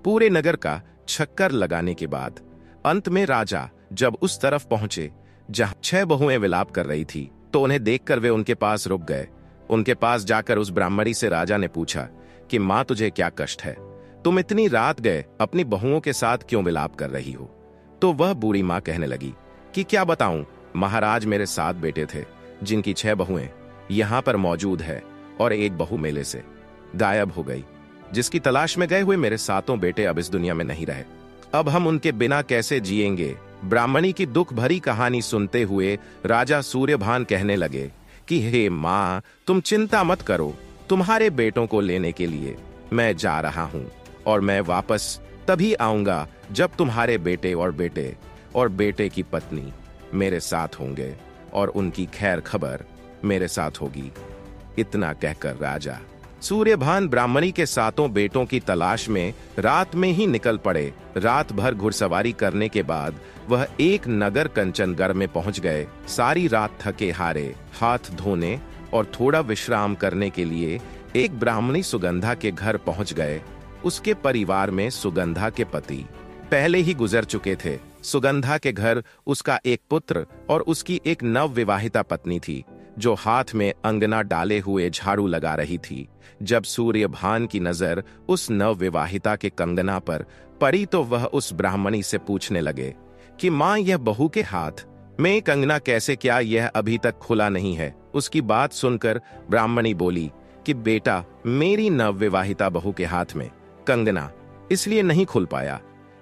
Speaker 1: पूरे नगर का चक्कर लगाने के बाद अंत में राजा जब उस तरफ पहुंचे जहां 6 बहुएं विलाप कर रही थी, तो उन्हें देखकर वे उनके पास रुक गए। उनके पास जाकर उस ब्राह्मणी से राजा ने पूछा कि मां, तुझे क्या कष्ट है? तुम इतनी रात गए अपनी बहुओं के साथ क्यों विलाप कर रही हो? तो वह बूढ़ी मां कहने लगी कि क्या बताऊं महाराज, मेरे 7 बेटे थे जिनकी 6 बहुएं यहां पर मौजूद है और एक बहू मेले से गायब हो गई, जिसकी तलाश में गए हुए मेरे 7 बेटे अब इस दुनिया में नहीं रहे। अब हम उनके बिना कैसे जिएंगे? ब्राह्मणी की दुख भरी कहानी सुनते हुए राजा सूर्यभान कहने लगे कि हे मां, तुम चिंता मत करो, तुम्हारे बेटों को लेने के लिए मैं जा रहा हूं और मैं वापस तभी आऊंगा जब तुम्हारे बेटे और बेटे की पत्नी मेरे साथ होंगे और उनकी खैर खबर मेरे साथ होगी। इतना कहकर राजा सूर्यभान ब्राह्मणी के 7 बेटों की तलाश में रात में ही निकल पड़े। रात भर घुड़सवारी करने के बाद वह एक नगर कंचनगढ़ में पहुंच गए। सारी रात थके हारे हाथ धोने और थोड़ा विश्राम करने के लिए एक ब्राह्मणी सुगंधा के घर पहुंच गए। उसके परिवार में सुगंधा के पति पहले ही गुजर चुके थे। सुगंधा के घर उसका एक पुत्र और उसकी एक नवविवाहिता पत्नी थी, जो हाथ में अंगना डाले हुए झाड़ू लगा रही थी। जब सूर्यभान की नजर उस नवविवाहिता के कंगना पर पड़ी तो वह उस ब्राह्मणी से पूछने लगे कि मां, यह बहू के हाथ में कंगना कैसे, क्या यह अभी तक खुला नहीं है? उसकी बात सुनकर ब्राह्मणी बोली कि बेटा, मेरी नवविवाहिता बहू के हाथ में कंगना इसलिए नहीं खुल पाया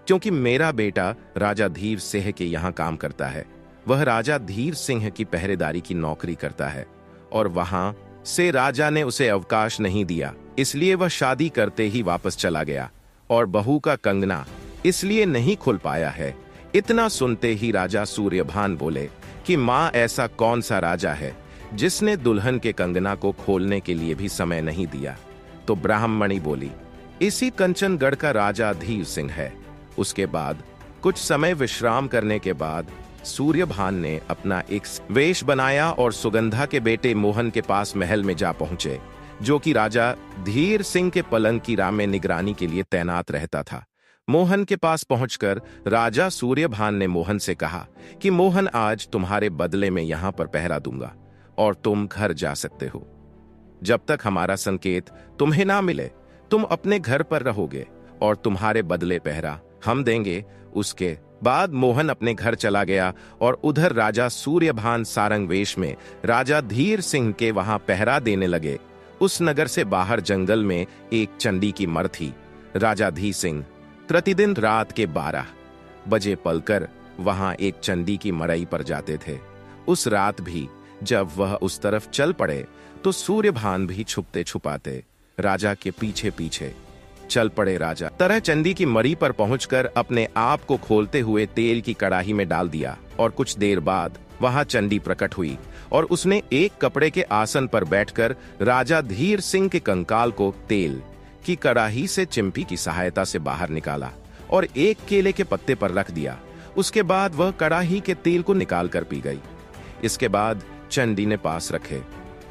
Speaker 1: क्योंकि मेरा बेटा राजा धीर सिंह के यहाँ काम करता है। वह राजा धीर सिंह की पहरेदारी की नौकरी करता है और वहां से राजा ने उसे अवकाश नहीं दिया, इसलिए वह शादी करते ही वापस चला गया और बहू का कंगना इसलिए नहीं खुल पाया है। इतना सुनते ही राजा सूर्यभान बोले कि माँ, ऐसा कौन सा राजा है जिसने दुल्हन के कंगना को खोलने के लिए भी समय नहीं दिया? तो ब्राह्मणी बोली, इसी कंचनगढ़ का राजा धीर सिंह है। उसके बाद कुछ समय विश्राम करने के बाद सूर्यभान ने अपना एक वेश बनाया और सुगंधा के बेटे मोहन के पास महल में जा पहुंचे, जो कि राजा धीर सिंह के पलंग की राह में निगरानी के लिए तैनात रहता था। मोहन के पास पहुंचकर राजा सूर्यभान ने मोहन से कहा कि मोहन, आज तुम्हारे बदले में यहां पर पहरा दूंगा और तुम घर जा सकते हो। जब तक हमारा संकेत तुम्हें ना मिले तुम अपने घर पर रहोगे और तुम्हारे बदले पहरा हम देंगे। उसके बाद मोहन अपने घर चला गया और उधर राजा सूर्यभान सारंग वेश में राजा धीर सिंह के वहां पहरा देने लगे। उस नगर से बाहर जंगल में एक चंडी की मर थी। राजा धीर सिंह प्रतिदिन रात के 12 बजे पलकर वहां एक चंडी की मड़ई पर जाते थे। उस रात भी जब वह उस तरफ चल पड़े तो सूर्यभान भी छुपते छुपाते राजा के पीछे पीछे चल पड़े। राजा तरह चंडी की मरी पर पहुंचकर अपने आप को खोलते हुए तेल की कड़ाही में डाल दिया और कुछ देर बाद वहां चंडी प्रकट हुई और उसने एक कपड़े के आसन पर बैठकर राजा धीर सिंह के कंकाल को तेल की कड़ाही से चिमटी की सहायता से बाहर निकाला और एक केले के पत्ते पर रख दिया। उसके बाद वह कड़ाही के तेल को निकाल कर पी गई। इसके बाद चंडी ने पास रखे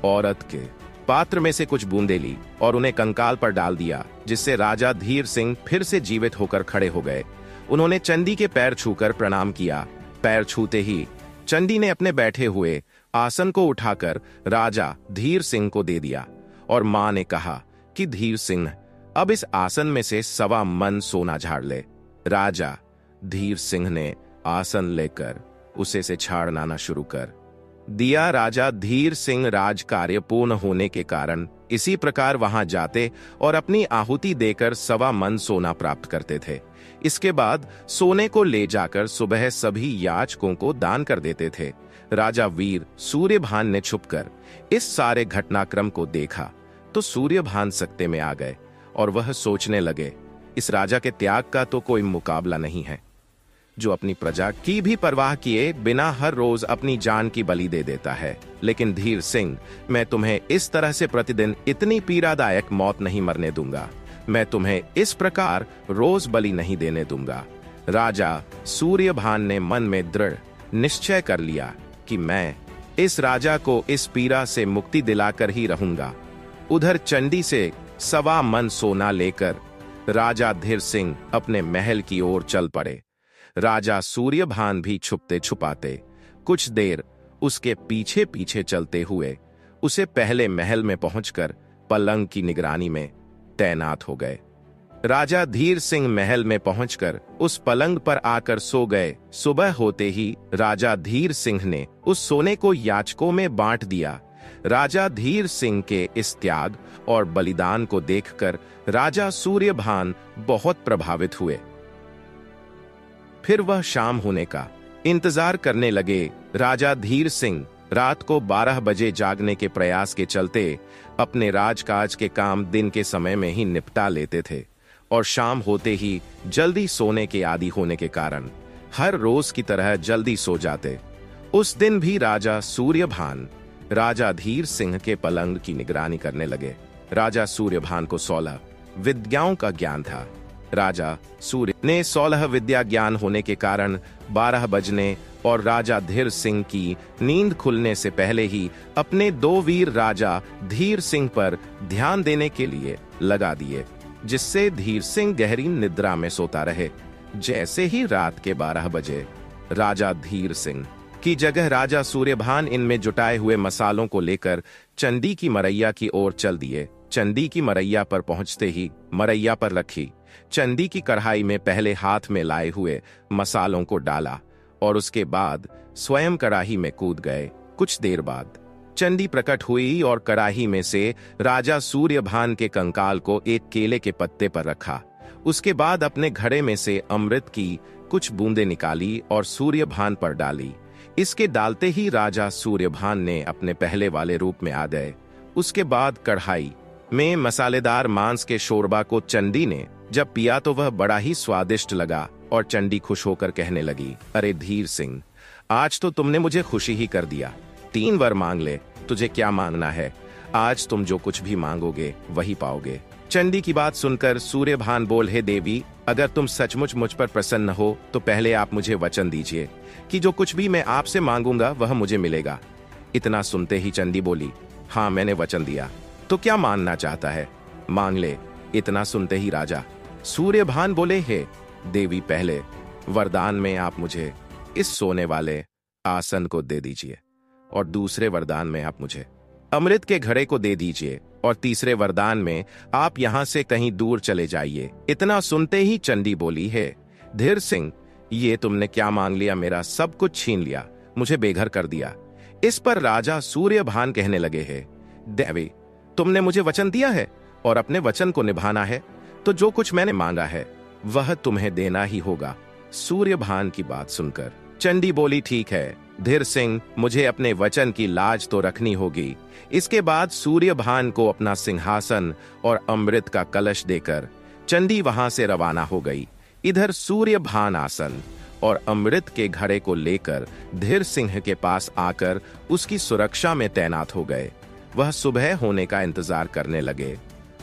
Speaker 1: औरत के पात्र में से कुछ बूंदे ली और उन्हें कंकाल पर डाल दिया, जिससे राजा धीर सिंह फिर से जीवित होकर खड़े हो गए। उन्होंने चंडी के पैर छूकर प्रणाम किया। पैर छूते ही चंडी ने अपने बैठे हुए आसन को उठाकर राजा धीर सिंह को दे दिया और मां ने कहा कि धीर सिंह, अब इस आसन में से 1.25 मन सोना झाड़ ले। राजा धीर सिंह ने आसन लेकर उसे से झाड़ना शुरू कर दिया। राजा धीर सिंह राज कार्य पूर्ण होने के कारण इसी प्रकार वहां जाते और अपनी आहुति देकर 1.25 मन सोना प्राप्त करते थे। इसके बाद सोने को ले जाकर सुबह सभी याचकों को दान कर देते थे। राजा वीर सूर्यभान ने छुपकर इस सारे घटनाक्रम को देखा तो सूर्यभान सकते में आ गए और वह सोचने लगे, इस राजा के त्याग का तो कोई मुकाबला नहीं है, जो अपनी प्रजा की भी परवाह किए बिना हर रोज अपनी जान की बलि दे देता है। लेकिन धीर सिंह, मैं तुम्हें इस तरह से प्रतिदिन इतनी पीड़ादायक मौत नहीं मरने दूंगा। मैं तुम्हें इस प्रकार रोज बलि नहीं देने दूंगा। राजा सूर्यभान ने मन में दृढ़ निश्चय कर लिया कि मैं इस राजा को इस पीड़ा से मुक्ति दिलाकर ही रहूंगा। उधर चंडी से 1.25 मन सोना लेकर राजा धीर सिंह अपने महल की ओर चल पड़े। राजा सूर्यभान भी छुपते छुपाते कुछ देर उसके पीछे पीछे चलते हुए उसे पहले महल में पहुंचकर पलंग की निगरानी में तैनात हो गए। राजा धीर सिंह महल में पहुंचकर उस पलंग पर आकर सो गए। सुबह होते ही राजा धीर सिंह ने उस सोने को याचकों में बांट दिया। राजा धीर सिंह के इस त्याग और बलिदान को देखकर राजा सूर्यभान बहुत प्रभावित हुए। फिर वह शाम होने का इंतजार करने लगे। राजा धीर सिंह रात को 12 बजे जागने के प्रयास के चलते अपने राजकाज के काम दिन के समय में ही निपटा लेते थे और शाम होते ही जल्दी सोने के आदी होने के कारण हर रोज की तरह जल्दी सो जाते। उस दिन भी राजा सूर्यभान राजा धीर सिंह के पलंग की निगरानी करने लगे। राजा सूर्यभान को 16 विद्याओं का ज्ञान था। राजा सूर्य ने 16 विद्या ज्ञान होने के कारण 12 बजने और राजा धीर सिंह की नींद खुलने से पहले ही अपने 2 वीर राजा धीर सिंह पर ध्यान देने के लिए लगा दिए, जिससे धीर सिंह गहरी निद्रा में सोता रहे। जैसे ही रात के 12 बजे राजा धीर सिंह की जगह राजा सूर्यभान इनमें जुटाए हुए मसालों को लेकर चंडी की मरैया की ओर चल दिए। चंडी की मरैया पर पहुंचते ही मरैया पर रखी चंडी की कढ़ाई में पहले हाथ में लाए हुए मसालों को डाला और उसके बाद स्वयं कढ़ाई में कूद गए। कुछ देर बाद चंडी प्रकट हुई और कढ़ाई में से राजा सूर्यभान के कंकाल को एक केले के पत्ते पर रखा। उसके बाद अपने घड़े में से अमृत की कुछ बूंदें निकाली और सूर्यभान पर डाली। इसके डालते ही राजा सूर्यभान ने अपने पहले वाले रूप में आ गए उसके बाद कढ़ाई में मसालेदार मांस के शोरबा को चंडी ने जब पिया तो वह बड़ा ही स्वादिष्ट लगा और चंडी खुश होकर कहने लगी, अरे धीर सिंह, आज तो तुमने मुझे खुशी ही कर दिया। 3 वर मांग ले, तुझे क्या मांगना है? आज तुम जो कुछ भी मांगोगे वही पाओगे। चंडी की बात सुनकर सूर्यभान बोल, हे देवी, अगर तुम सचमुच मुझ पर प्रसन्न हो तो पहले आप मुझे वचन दीजिए कि जो कुछ भी मैं आपसे मांगूंगा वह मुझे मिलेगा। इतना सुनते ही चंडी बोली, हाँ मैंने वचन दिया, तो क्या मांगना चाहता है? मांग ले। इतना सुनते ही राजा सूर्यभान बोले, हे देवी, पहले वरदान में आप मुझे इस सोने वाले आसन को दे दीजिए और दूसरे वरदान में आप मुझे अमृत के घड़े को दे दीजिए और तीसरे वरदान में आप यहां से कहीं दूर चले जाइए। इतना सुनते ही चंडी बोली, है धीर सिंह, ये तुमने क्या मांग लिया? मेरा सब कुछ छीन लिया, मुझे बेघर कर दिया। इस पर राजा सूर्यभान कहने लगे, है देवी, तुमने मुझे वचन दिया है और अपने वचन को निभाना है, तो जो कुछ मैंने मांगा है वह तुम्हें देना ही होगा। सूर्यभान की बात सुनकर चंडी बोली, ठीक है धीर सिंह, मुझे अपने वचन की लाज तो रखनी होगी। इसके बाद सूर्यभान को अपना सिंहासन और अमृत का कलश देकर चंडी वहां से रवाना हो गई। इधर सूर्यभान आसन और अमृत के घड़े को लेकर धीर सिंह के पास आकर उसकी सुरक्षा में तैनात हो गए। वह सुबह होने का इंतजार करने लगे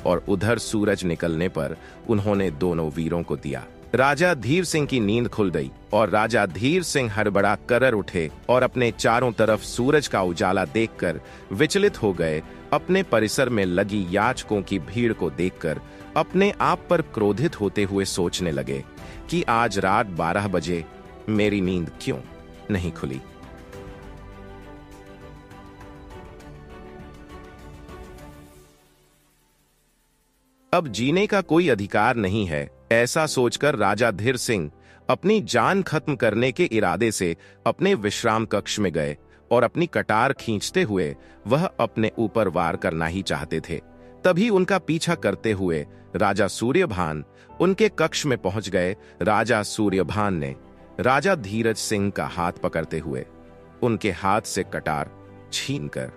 Speaker 1: और उधर सूरज निकलने पर उन्होंने दोनों वीरों को दिया। राजा धीर सिंह की नींद खुल गई और राजा धीर सिंह हड़बड़ा कर उठे और अपने चारों तरफ सूरज का उजाला देखकर विचलित हो गए। अपने परिसर में लगी याचकों की भीड़ को देखकर अपने आप पर क्रोधित होते हुए सोचने लगे कि आज रात 12 बजे मेरी नींद क्यों नहीं खुली। अब जीने का कोई अधिकार नहीं है, ऐसा सोचकर राजा धीर सिंह अपनी जान खत्म करने के इरादे से अपने विश्राम कक्ष में गए और अपनी कटार खींचते हुए वह अपने ऊपर वार करना ही चाहते थे। तभी उनका पीछा करते हुए राजा सूर्यभान उनके कक्ष में पहुंच गए। राजा सूर्यभान ने राजा धीरज सिंह का हाथ पकड़ते हुए उनके हाथ से कटार छीनकर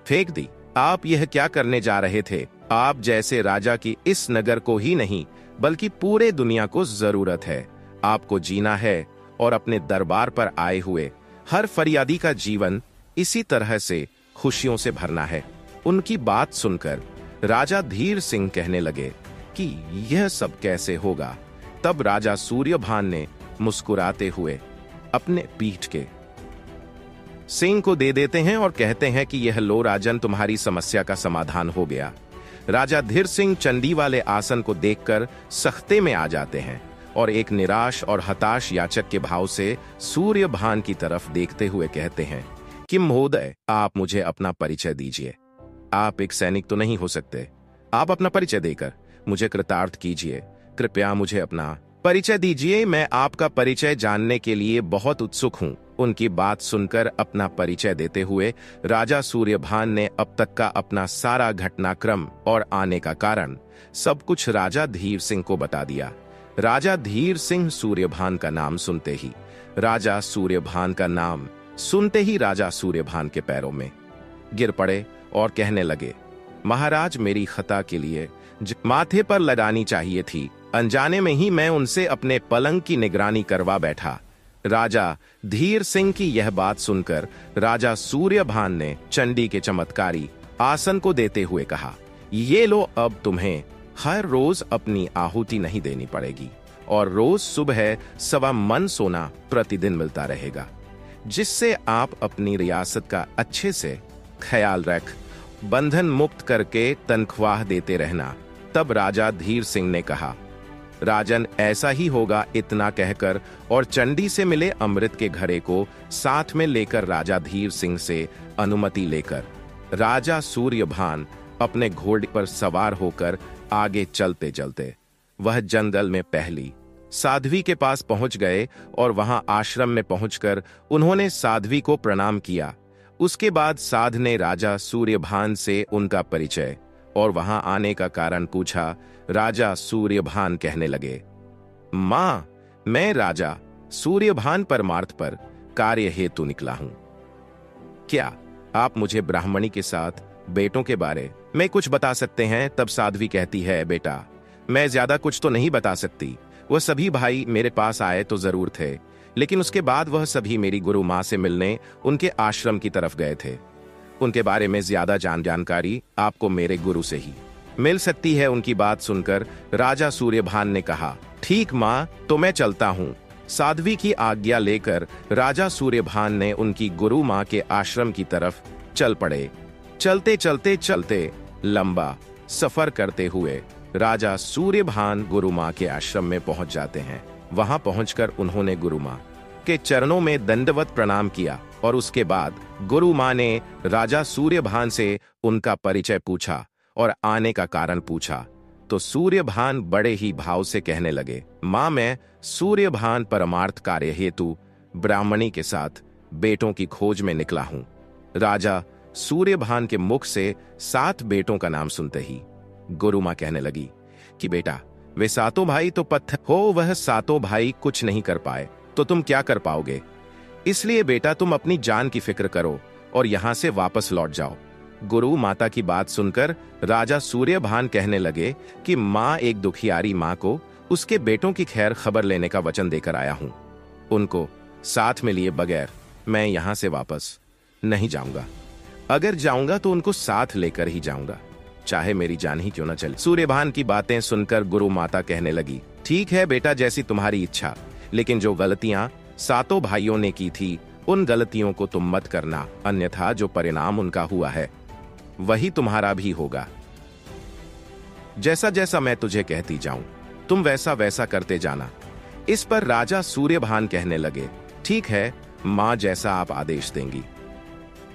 Speaker 1: फेंक दी। आप यह क्या करने जा रहे थे? आप जैसे राजा की इस नगर को ही नहीं बल्कि पूरे दुनिया को जरूरत है। आपको जीना है और अपने दरबार पर आए हुए हर फरियादी का जीवन इसी तरह से खुशियों से भरना है। उनकी बात सुनकर राजा धीर सिंह कहने लगे कि यह सब कैसे होगा। तब राजा सूर्यभान ने मुस्कुराते हुए अपने पीठ के सिंह को दे देते हैं और कहते हैं कि यह लो राजन, तुम्हारी समस्या का समाधान हो गया। राजा धीर सिंह चंडी वाले आसन को देखकर सख्ते में आ जाते हैं और एक निराश और हताश याचक के भाव से सूर्यभान की तरफ देखते हुए कहते हैं कि महोदय, आप मुझे अपना परिचय दीजिए। आप एक सैनिक तो नहीं हो सकते। आप अपना परिचय देकर मुझे कृतार्थ कीजिए। कृपया मुझे अपना परिचय दीजिए, मैं आपका परिचय जानने के लिए बहुत उत्सुक हूँ। उनकी बात सुनकर अपना परिचय देते हुए राजा सूर्यभान ने अब तक का अपना सारा घटनाक्रम और आने का कारण सब कुछ राजा धीर सिंह को बता दिया। राजा धीर सिंह सूर्यभान का नाम सुनते ही राजा सूर्यभान के पैरों में गिर पड़े और कहने लगे, महाराज, मेरी खता के लिए माथे पर लगानी चाहिए थी। अनजाने में ही मैं उनसे अपने पलंग की निगरानी करवा बैठा। राजा धीर सिंह की यह बात सुनकर राजा सूर्यभान ने चंडी के चमत्कारी आसन को देते हुए कहा, ये लो, अब तुम्हें हर रोज अपनी आहुति नहीं देनी पड़ेगी और रोज सुबह 1.25 मन सोना प्रतिदिन मिलता रहेगा, जिससे आप अपनी रियासत का अच्छे से ख्याल रख बंधन मुक्त करके तनख्वाह देते रहना। तब राजा धीर सिंह ने कहा, राजन, ऐसा ही होगा। इतना कहकर और चंडी से मिले अमृत के घड़े को साथ में लेकर राजा धीर सिंह से अनुमति लेकर राजा सूर्यभान अपने घोड़े पर सवार होकर आगे चलते चलते वह जंगल में पहली साध्वी के पास पहुंच गए और वहां आश्रम में पहुंचकर उन्होंने साध्वी को प्रणाम किया। उसके बाद साध ने राजा सूर्यभान से उनका परिचय और वहां आने का कारण पूछा। राजा सूर्यभान कहने लगे, मां, मैं राजा सूर्यभान परमार्थ पर कार्य हेतु निकला हूं। क्या आप मुझे ब्राह्मणी के साथ बेटों के बारे में कुछ बता सकते हैं? तब साध्वी कहती है, बेटा मैं ज्यादा कुछ तो नहीं बता सकती। वह सभी भाई मेरे पास आए तो जरूर थे, लेकिन उसके बाद वह सभी मेरी गुरु माँ से मिलने उनके आश्रम की तरफ गए थे। उनके बारे में ज्यादा जानकारी आपको मेरे गुरु से ही मिल सकती है। उनकी बात सुनकर राजा सूर्यभान ने कहा, ठीक माँ, तो मैं चलता हूँ। साध्वी की आज्ञा लेकर राजा सूर्यभान ने उनकी गुरु माँ के आश्रम की तरफ चल पड़े। चलते चलते चलते लंबा सफर करते हुए राजा सूर्यभान गुरु माँ के आश्रम में पहुंच जाते हैं। वहां पहुंचकर उन्होंने गुरु माँ के चरणों में दंडवत प्रणाम किया और उसके बाद गुरु माँ ने राजा सूर्यभान से उनका परिचय पूछा और आने का कारण पूछा। तो सूर्यभान बड़े ही भाव से कहने लगे, माँ, मैं सूर्यभान परमार्थ कार्य हेतु ब्राह्मणी के साथ बेटों की खोज में निकला हूं। राजा सूर्यभान के मुख से 7 बेटों का नाम सुनते ही गुरु माँ कहने लगी कि बेटा, वे 7 भाई तो पत्थर हो, वह 7 भाई कुछ नहीं कर पाए तो तुम क्या कर पाओगे? इसलिए बेटा तुम अपनी जान की फिक्र करो और यहां से वापस लौट जाओ। गुरु माता की बात सुनकर राजा सूर्यभान कहने लगे कि माँ, एक दुखियारी माँ को उसके बेटों की खैर खबर लेने का वचन देकर आया हूं। उनको साथ में लिए बगैर मैं यहां से वापस नहीं जाऊंगा। अगर जाऊंगा तो उनको साथ लेकर ही जाऊंगा, चाहे मेरी जान ही क्यों न चले। सूर्यभान की बातें सुनकर गुरु माता कहने लगी, ठीक है बेटा, जैसी तुम्हारी इच्छा, लेकिन जो गलतियां 7 भाइयों ने की थी उन गलतियों को तुम मत करना, अन्यथा जो परिणाम उनका हुआ है वही तुम्हारा भी होगा। जैसा जैसा मैं तुझे कहती जाऊं तुम वैसा वैसा करते जाना। इस पर राजा सूर्यभान कहने लगे, ठीक है मां, जैसा आप आदेश देंगी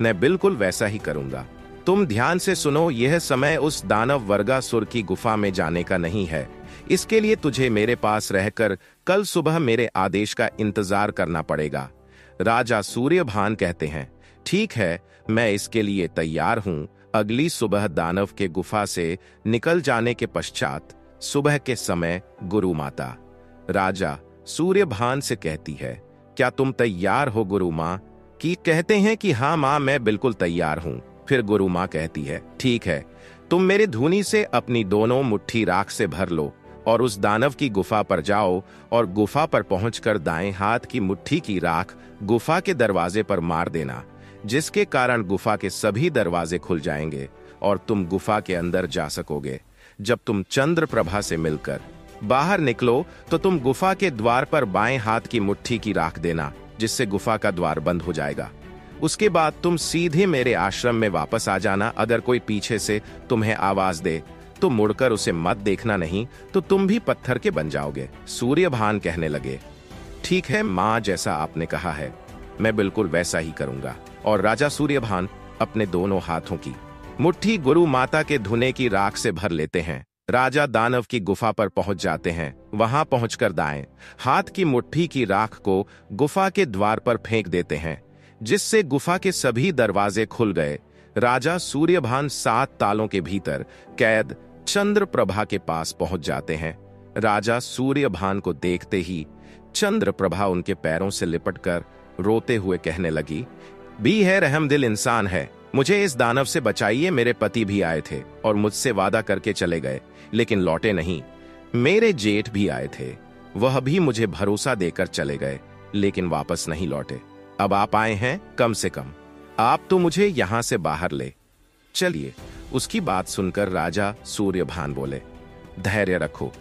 Speaker 1: मैं बिल्कुल वैसा ही करूंगा। तुम ध्यान से सुनो, यह समय उस दानव वर्गासुर की गुफा में जाने का नहीं है। इसके लिए तुझे मेरे पास रहकर कल सुबह मेरे आदेश का इंतजार करना पड़ेगा। राजा सूर्यभान कहते हैं, ठीक है, मैं इसके लिए तैयार हूं। अगली सुबह दानव के गुफा से निकल जाने के पश्चात सुबह के समय गुरु माता राजा सूर्यभान से कहती है, क्या तुम तैयार हो गुरु माँ? की कहते हैं कि हाँ माँ, मैं बिल्कुल तैयार हूँ। फिर गुरु माँ कहती है, ठीक है, तुम मेरे धूनी से अपनी दोनों मुट्ठी राख से भर लो और उस दानव की गुफा पर जाओ और गुफा पर पहुंचकर दाएं हाथ की मुट्ठी की राख गुफा के दरवाजे पर मार देना, जिसके कारण गुफा के सभी दरवाजे खुल जाएंगे और तुम गुफा के अंदर जा सकोगे। जब तुम चंद्र प्रभा से मिलकर बाहर निकलो तो तुम गुफा के द्वार पर बाएं हाथ की मुट्ठी की राख देना, जिससे गुफा का द्वार बंद हो जाएगा। उसके बाद तुम सीधे मेरे आश्रम में वापस आ जाना। अगर कोई पीछे से तुम्हें आवाज दे तो मुड़कर उसे मत देखना, नहीं तो तुम भी पत्थर के बन जाओगे। सूर्यभान कहने लगे, ठीक है माँ, जैसा आपने कहा है मैं बिल्कुल वैसा ही करूंगा। और राजा सूर्यभान अपने दोनों हाथों की मुट्ठी गुरु माता के धुने की राख से भर लेते हैं। राजा दानव की गुफा पर पहुंच जाते हैं। वहां पहुंचकर दाएं हाथ की मुट्ठी की राख को गुफा के द्वार पर फेंक देते हैं, जिससे गुफा के सभी दरवाजे खुल गए। राजा सूर्यभान 7 तालों के भीतर कैद चंद्र प्रभा के पास पहुंच जाते हैं। राजा सूर्यभान को देखते ही चंद्र प्रभा उनके पैरों से लिपटकर रोते हुए कहने लगी, भी है रहमदिल इंसान है, मुझे इस दानव से बचाइए। मेरे पति भी आए थे और मुझसे वादा करके चले गए, लेकिन लौटे नहीं। मेरे जेठ भी आए थे, वह भी मुझे भरोसा देकर चले गए, लेकिन वापस नहीं लौटे। अब आप आए हैं, कम से कम आप तो मुझे यहां से बाहर ले चलिए। उसकी बात सुनकर राजा सूर्यभान बोले, धैर्य रखो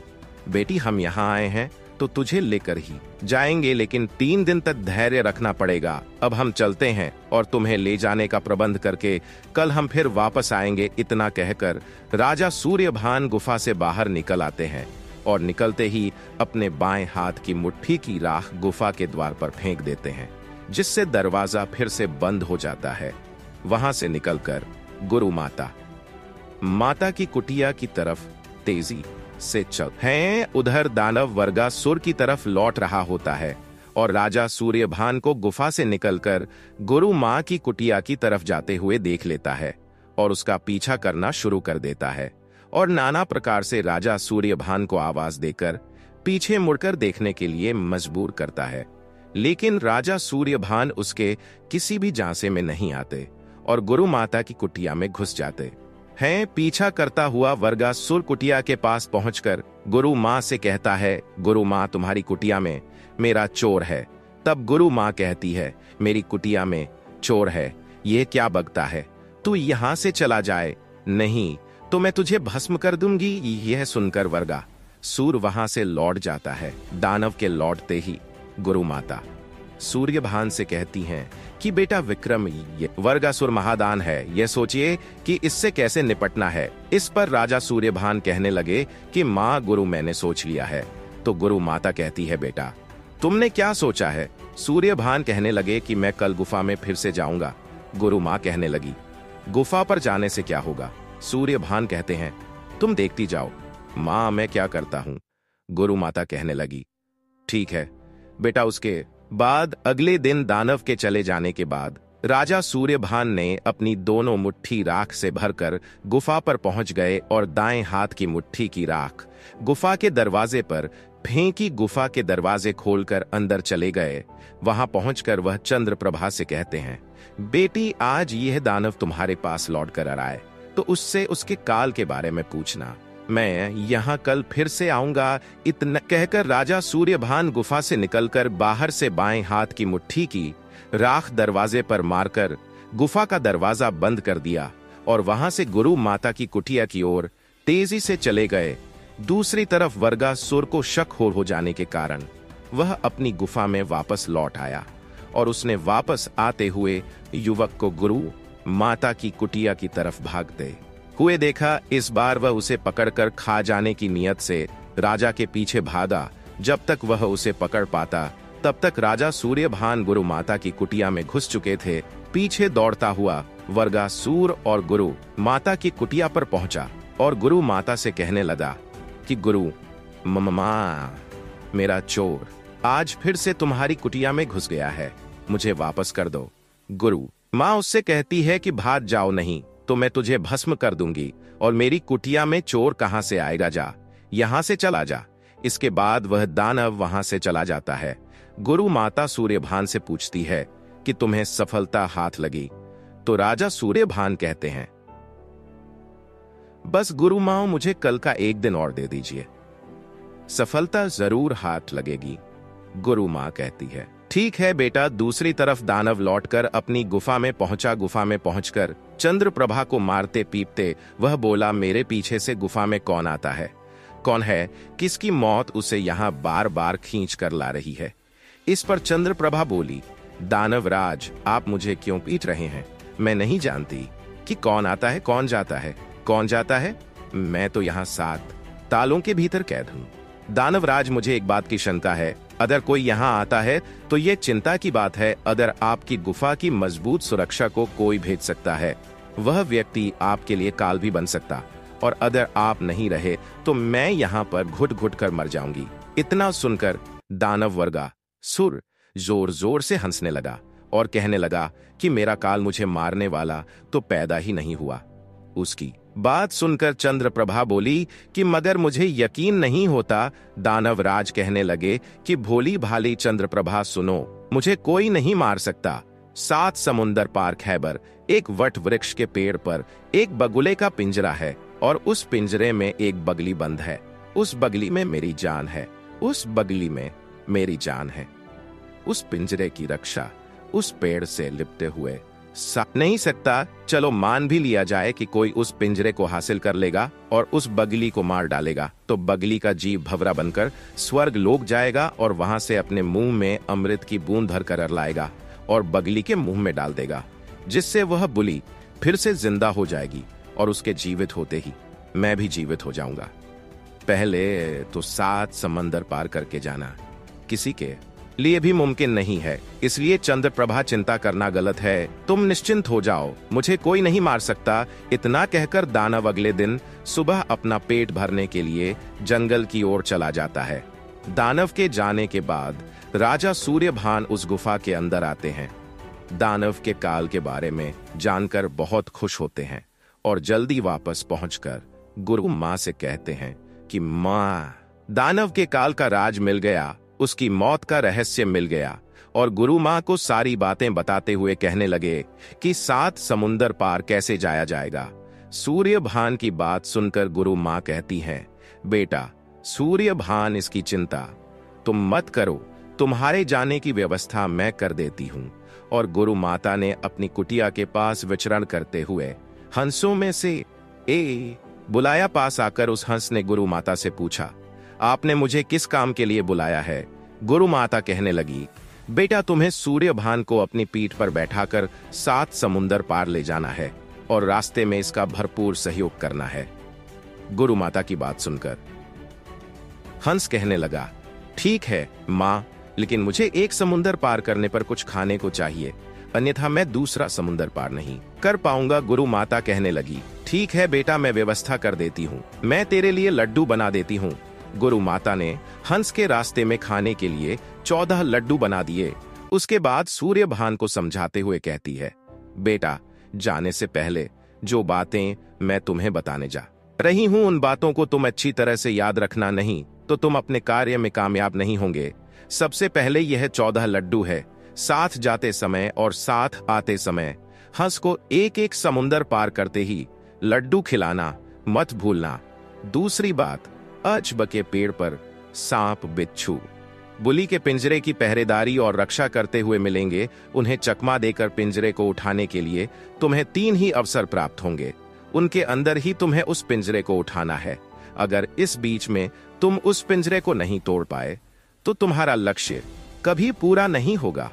Speaker 1: बेटी, हम यहां आए हैं तो तुझे लेकर ही जाएंगे, लेकिन 3 दिन तक धैर्य रखना पड़ेगा। अब हम चलते हैं और तुम्हें ले जाने का प्रबंध करके कल हम फिर वापस आएंगे। इतना कहकर राजा सूर्यभान गुफा से बाहर निकल आते हैं और निकलते ही अपने बाएं हाथ की मुट्ठी की राख गुफा के द्वार पर फेंक देते हैं, जिससे दरवाजा फिर से बंद हो जाता है। वहां से निकलकर गुरु माता की कुटिया की तरफ तेजी से चल हैं। उधर दानव वर्गासुर की तरफ लौट रहा होता है और राजा सूर्यभान को गुफा से निकलकर गुरु माँ की कुटिया की तरफ जाते हुए देख लेता है और उसका पीछा करना शुरू कर देता है और नाना प्रकार से राजा सूर्यभान को आवाज देकर पीछे मुड़कर देखने के लिए मजबूर करता है, लेकिन राजा सूर्यभान उसके किसी भी झांसे में नहीं आते और गुरु माता की कुटिया में घुस जाते हैं। पीछा करता हुआ वर्गासुर कुटिया के पास पहुंचकर गुरु माँ से कहता है, गुरु माँ तुम्हारी कुटिया में मेरा चोर है। तब गुरु माँ कहती है, मेरी कुटिया में चोर है, ये क्या बकता है, तू यहां से चला जाए, नहीं तो मैं तुझे भस्म कर दूंगी। यह सुनकर वर्गासुर वहां से लौट जाता है। दानव के लौटते ही गुरु माता सूर्यभान से कहती हैं कि बेटा विक्रम, ये वर्गासुर महादान है, यह सोचिए कि इससे कैसे निपटना है। इस पर राजा सूर्यभान कहने लगे कि माँ गुरु, मैंने सोच लिया है। तो गुरु माता कहती है, बेटा तुमने क्या सोचा है? सूर्यभान कहने लगे कि मैं कल गुफा में फिर से जाऊंगा। गुरु माँ कहने लगी, गुफा पर जाने से क्या होगा? सूर्यभान कहते हैं, तुम देखती जाओ माँ, मैं क्या करता हूं। गुरु माता कहने लगी, ठीक है बेटा। उसके बाद अगले दिन दानव के चले जाने के बाद राजा सूर्यभान ने अपनी दोनों मुट्ठी राख से भरकर गुफा पर पहुंच गए और दाएं हाथ की मुट्ठी की राख गुफा के दरवाजे पर फेंकी। गुफा के दरवाजे खोलकर अंदर चले गए। वहां पहुंचकर वह चंद्रप्रभा से कहते हैं, बेटी आज यह दानव तुम्हारे पास लौट कर आ रहा है, तो उससे उसके काल के बारे में पूछना। मैं यहाँ कल फिर से आऊंगा। इतना कहकर राजा सूर्यभान गुफा से निकलकर बाहर से बाएं हाथ की मुट्ठी की राख दरवाजे पर मारकर गुफा का दरवाजा बंद कर दिया और वहां से गुरु माता की कुटिया की ओर तेजी से चले गए। दूसरी तरफ वर्गासुर को शक हो जाने के कारण वह अपनी गुफा में वापस लौट आया और उसने वापस आते हुए युवक को गुरु माता की कुटिया की तरफ भागते हुए देखा। इस बार वह उसे पकड़कर खा जाने की नियत से राजा के पीछे भागा। जब तक वह उसे पकड़ पाता तब तक राजा सूर्यभान गुरु माता की कुटिया में घुस चुके थे। पीछे दौड़ता हुआ वर्गासुर और गुरु माता की कुटिया पर पहुंचा और गुरु माता से कहने लगा कि गुरु माँ, मेरा चोर आज फिर से तुम्हारी कुटिया में घुस गया है, मुझे वापस कर दो। गुरु माँ उससे कहती है कि भाग जाओ, नहीं तो मैं तुझे भस्म कर दूंगी और मेरी कुटिया में चोर कहां से आएगा, जा यहां से चला जा। इसके बाद वह दानव वहां से चला जाता है। गुरु माता सूर्यभान से पूछती है कि तुम्हें सफलता हाथ लगी? तो राजा सूर्यभान कहते हैं, बस गुरु माँ, मुझे कल का एक दिन और दे दीजिए, सफलता जरूर हाथ लगेगी। गुरु माँ कहती है, ठीक है बेटा। दूसरी तरफ दानव लौटकर अपनी गुफा में पहुंचा। गुफा में पहुंचकर चंद्रप्रभा को मारते पीटते वह बोला, मेरे पीछे से गुफा में कौन आता है? कौन है? किसकी मौत उसे यहाँ बार बार खींच कर ला रही है? इस पर चंद्रप्रभा बोली, दानवराज, आप मुझे क्यों पीट रहे हैं? मैं नहीं जानती कि कौन आता है कौन जाता है। कौन जाता है? मैं तो यहाँ 7 तालों के भीतर कैद हूँ। दानवराज, मुझे एक बात की शंका है, अगर कोई यहाँ आता है तो ये चिंता की बात है। अगर आपकी गुफा की मजबूत सुरक्षा को कोई भेज सकता है, वह व्यक्ति आपके लिए काल भी बन सकता, और अगर आप नहीं रहे तो मैं यहाँ पर घुट घुट कर मर जाऊंगी। इतना सुनकर दानव वर्गासुर जोर जोर से हंसने लगा और कहने लगा कि मेरा काल मुझे मारने वाला तो पैदा ही नहीं हुआ। उसकी बात सुनकर चंद्रप्रभा बोली कि मगर मुझे यकीन नहीं होता। दानवराज कहने लगे कि भोली भाली चंद्रप्रभा, सुनो, मुझे कोई नहीं मार सकता। 7 समुंदर पार खैबर एक वट वृक्ष के पेड़ पर एक बगुले का पिंजरा है और उस पिंजरे में एक बगली बंद है। उस बगली में मेरी जान है, उस बगली में मेरी जान है। उस पिंजरे की रक्षा उस पेड़ से लिपटे हुए नहीं सकता। चलो मान भी लिया जाए कि कोई उस पिंजरे को हासिल कर लेगा और उस बगली को मार डालेगा, तो बगली का जीव भंवरा बनकर स्वर्ग लोक जाएगा और वहां से अपने मुंह में अमृत की बूंद भर कर लाएगा और बगली के मुंह में डाल देगा, जिससे वह बुली फिर से जिंदा हो जाएगी और उसके जीवित होते ही मैं भी जीवित हो जाऊंगा। पहले तो 7 समंदर पार करके जाना किसी के लिए भी मुमकिन नहीं है, इसलिए चंद्रप्रभा चिंता करना गलत है। तुम निश्चिंत हो जाओ, मुझे कोई नहीं मार सकता। इतना कहकर दानव अगले दिन सुबह अपना पेट भरने के लिए जंगल की ओर चला जाता है। दानव के जाने के बाद राजा सूर्यभान उस गुफा के अंदर आते हैं। दानव के काल के बारे में जानकर बहुत खुश होते हैं और जल्दी वापस पहुंचकर गुरु माँ से कहते हैं कि माँ, दानव के काल का राज मिल गया, उसकी मौत का रहस्य मिल गया। और गुरु माँ को सारी बातें बताते हुए कहने लगे कि 7 समुंदर पार कैसे जाया जाएगा। सूर्यभान की बात सुनकर गुरु माँ कहती हैं, बेटा सूर्यभान, इसकी चिंता तुम मत करो, तुम्हारे जाने की व्यवस्था मैं कर देती हूँ। और गुरु माता ने अपनी कुटिया के पास विचरण करते हुए हंसों में से बुलाया। पास आकर उस हंस ने गुरु माता से पूछा, आपने मुझे किस काम के लिए बुलाया है? गुरु माता कहने लगी, बेटा तुम्हें सूर्यभान को अपनी पीठ पर बैठाकर 7 समुंदर पार ले जाना है और रास्ते में इसका भरपूर सहयोग करना है। गुरु माता की बात सुनकर हंस कहने लगा, ठीक है माँ, लेकिन मुझे एक समुंदर पार करने पर कुछ खाने को चाहिए, अन्यथा मैं दूसरा समुंदर पार नहीं कर पाऊंगा। गुरु माता कहने लगी, ठीक है बेटा, मैं व्यवस्था कर देती हूँ, मैं तेरे लिए लड्डू बना देती हूँ। गुरु माता ने हंस के रास्ते में खाने के लिए 14 लड्डू बना दिए। उसके बाद सूर्यभान को समझाते हुए कहती है, बेटा जाने से पहले जो बातें मैं तुम्हें बताने जा रही हूं उन बातों को तुम अच्छी तरह से याद रखना, नहीं तो तुम अपने कार्य में कामयाब नहीं होंगे। सबसे पहले यह 14 लड्डू है। साथ जाते समय और साथ आते समय हंस को एक एक समुंदर पार करते ही लड्डू खिलाना मत भूलना। दूसरी बात, अजब के पेड़ पर सांप, बिच्छू, बुली के पिंजरे की पहरेदारी और रक्षा करते हुए मिलेंगे। उन्हें चकमा देकर पिंजरे को उठाने के लिए तुम्हें 3 ही अवसर प्राप्त होंगे। उनके अंदर ही तुम्हें उस पिंजरे को उठाना है। अगर इस बीच में तुम उस पिंजरे को नहीं तोड़ पाए तो तुम्हारा लक्ष्य कभी पूरा नहीं होगा।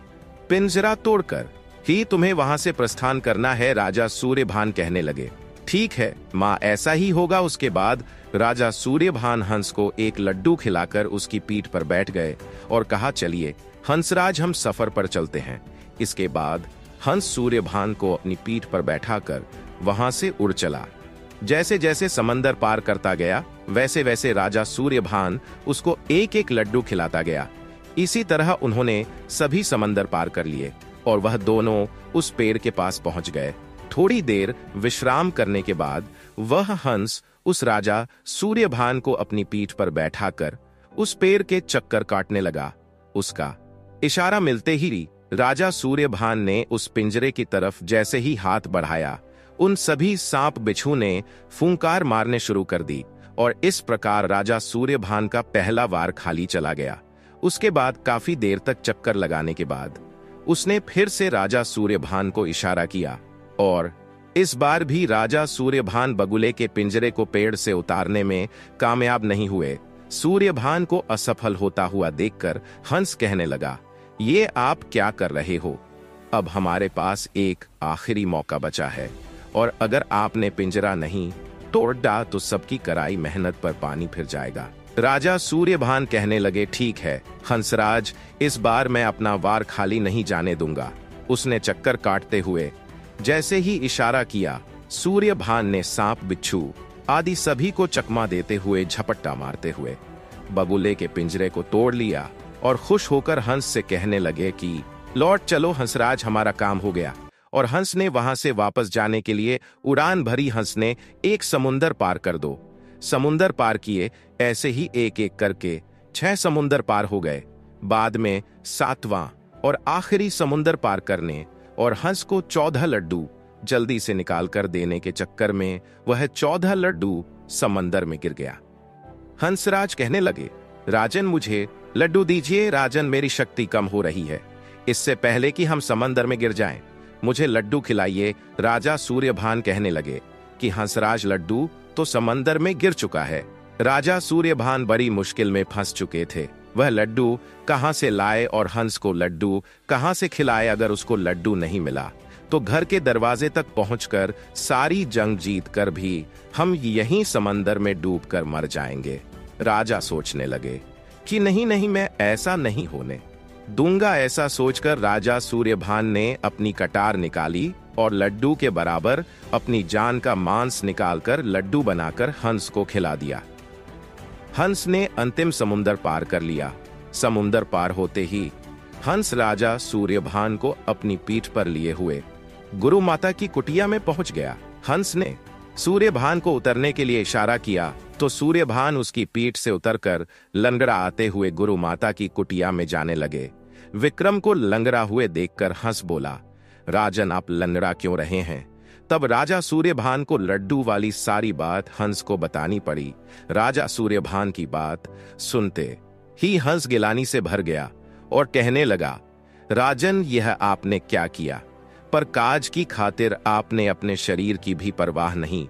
Speaker 1: पिंजरा तोड़कर ही तुम्हें वहां से प्रस्थान करना है। राजा सूर्यभान कहने लगे, ठीक है माँ, ऐसा ही होगा। उसके बाद राजा सूर्यभान हंस को एक लड्डू खिलाकर उसकी पीठ पर बैठ गए और कहा, चलिए हंसराज, हम सफर पर चलते हैं। इसके बाद हंस सूर्यभान को अपनी पीठ पर बैठाकर वहां से उड़ चला। जैसे जैसे समंदर पार करता गया वैसे वैसे राजा सूर्यभान उसको एक एक लड्डू खिलाता गया। इसी तरह उन्होंने सभी समंदर पार कर लिए और वह दोनों उस पेड़ के पास पहुंच गए। थोड़ी देर विश्राम करने के बाद वह हंस उस राजा सूर्यभान को अपनी पीठ पर बैठाकर उस पेड़ के चक्कर काटने लगा। उसका इशारा मिलते ही राजा सूर्यभान ने उस पिंजरे की तरफ जैसे ही हाथ बढ़ाया, उन सभी सांप बिच्छू ने फूंकार मारने शुरू कर दी और इस प्रकार राजा सूर्यभान का पहला वार खाली चला गया। उसके बाद काफी देर तक चक्कर लगाने के बाद उसने फिर से राजा सूर्यभान को इशारा किया और इस बार भी राजा सूर्यभान बगुले के पिंजरे को पेड़ से उतारने में कामयाब नहीं हुए। सूर्यभान को असफल होता हुआ देखकर हंस कहने लगा, ये आप क्या कर रहे हो? अब हमारे पास एक आखिरी मौका बचा है और अगर आपने पिंजरा नहीं तोड़ डाला तो सबकी कराई मेहनत पर पानी फिर जाएगा। राजा सूर्यभान कहने लगे, ठीक है हंसराज, इस बार मैं अपना वार खाली नहीं जाने दूंगा। उसने चक्कर काटते हुए जैसे ही इशारा किया, सूर्यभान ने सांप, बिच्छू आदि सभी को चकमा देते हुए झपट्टा मारते हुए बगुले के पिंजरे को तोड़ लिया और खुश होकर हंस से कहने लगे कि लौट चलो हंसराज, हमारा काम हो गया। और हंस ने वहां से वापस जाने के लिए उड़ान भरी। हंस ने एक समुंदर पार कर 2 समुंदर पार किए। ऐसे ही एक एक करके 6 समुंदर पार हो गए। बाद में 7वां और आखिरी समुंदर पार करने और हंस को 14 लड्डू जल्दी से निकाल कर देने के चक्कर में वह 14 लड्डू समंदर में गिर गया। हंसराज कहने लगे, राजन मुझे लड्डू दीजिए। राजन, मेरी शक्ति कम हो रही है, इससे पहले कि हम समंदर में गिर जाएं, मुझे लड्डू खिलाइए। राजा सूर्यभान कहने लगे कि हंसराज, लड्डू तो समंदर में गिर चुका है। राजा सूर्यभान बड़ी मुश्किल में फंस चुके थे। वह लड्डू कहां से लाए और हंस को लड्डू कहां से खिलाए? अगर उसको लड्डू नहीं मिला तो घर के दरवाजे तक पहुंचकर सारी जंग जीत कर भी हम यहीं समंदर में डूबकर मर जाएंगे। राजा सोचने लगे कि नहीं नहीं, मैं ऐसा नहीं होने दूंगा। ऐसा सोचकर राजा सूर्यभान ने अपनी कटार निकाली और लड्डू के बराबर अपनी जान का मांस निकालकर लड्डू बनाकर हंस को खिला दिया। हंस ने अंतिम समुंदर पार कर लिया। समुंदर पार होते ही हंस राजा सूर्यभान को अपनी पीठ पर लिए हुए गुरु माता की कुटिया में पहुंच गया। हंस ने सूर्यभान को उतरने के लिए इशारा किया तो सूर्यभान उसकी पीठ से उतरकर लंगड़ा आते हुए गुरु माता की कुटिया में जाने लगे। विक्रम को लंगड़ा हुए देखकर हंस बोला, राजन आप लंगड़ा क्यों रहे हैं? तब राजा सूर्यभान को लड्डू वाली सारी बात हंस को बतानी पड़ी। राजा सूर्यभान की बात सुनते ही हंस गिलानी से भर गया और कहने लगा, राजन यह आपने क्या किया? पर काज की खातिर आपने अपने शरीर की भी परवाह नहीं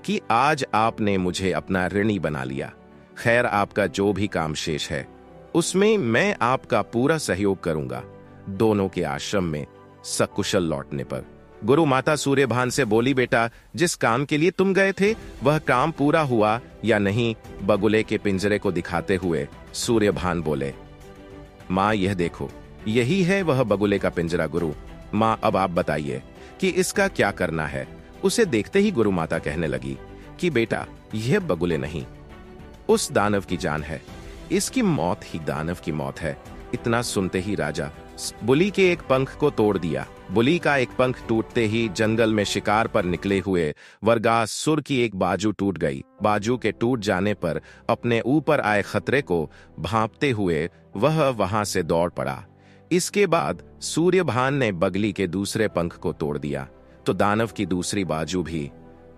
Speaker 1: कि आज आपने मुझे अपना ऋणी बना लिया। खैर आपका जो भी काम शेष है उसमें मैं आपका पूरा सहयोग करूंगा, दोनों के आश्रम में सकुशल लौटने पर। गुरु माता सूर्यभान से बोली, बेटा जिस काम के लिए तुम गए थे वह काम पूरा हुआ या नहीं? बगुले के पिंजरे को दिखाते हुए सूर्यभान बोले, माँ यह देखो, यही है वह बगुले का पिंजरा गुरु। माँ अब आप बताइए कि इसका क्या करना है? उसे देखते ही गुरु माता कहने लगी कि बेटा यह बगुले नहीं, उस दानव की जान है, इसकी मौत ही दानव की मौत है। इतना सुनते ही राजा बुली के एक पंख को तोड़ दिया। बुली का एक पंख टूटते ही जंगल में शिकार पर निकले हुए वर्गासुर की एक बाजू टूट गई। बाजू के टूट जाने पर अपने ऊपर आए खतरे को भांपते हुए वह वहां से दौड़ पड़ा। इसके बाद सूर्यभान ने बगली के दूसरे पंख को तोड़ दिया तो दानव की दूसरी बाजू भी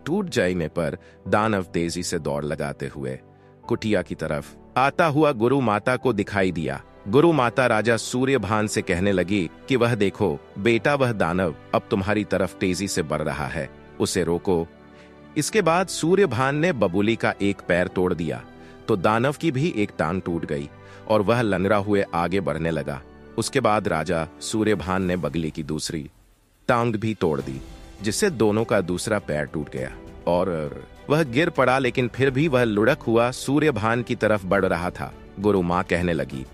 Speaker 1: टूट जाने पर दानव तेजी से दौड़ लगाते हुए कुटिया की तरफ आता हुआ गुरु माता को दिखाई दिया। गुरु माता राजा सूर्यभान से कहने लगी कि वह देखो बेटा, वह दानव अब तुम्हारी तरफ तेजी से बढ़ रहा है, उसे रोको। इसके बाद सूर्यभान ने बबूली का एक पैर तोड़ दिया तो दानव की भी एक टांग टूट गई और वह लंगड़ा हुए आगे बढ़ने लगा। उसके बाद राजा सूर्यभान ने बगली की दूसरी टांग भी तोड़ दी, जिससे दोनों का दूसरा पैर टूट गया और वह गिर पड़ा, लेकिन फिर भी वह लुढ़क हुआ सूर्यभान की तरफ बढ़ रहा था। गुरु माँ कहने लगी,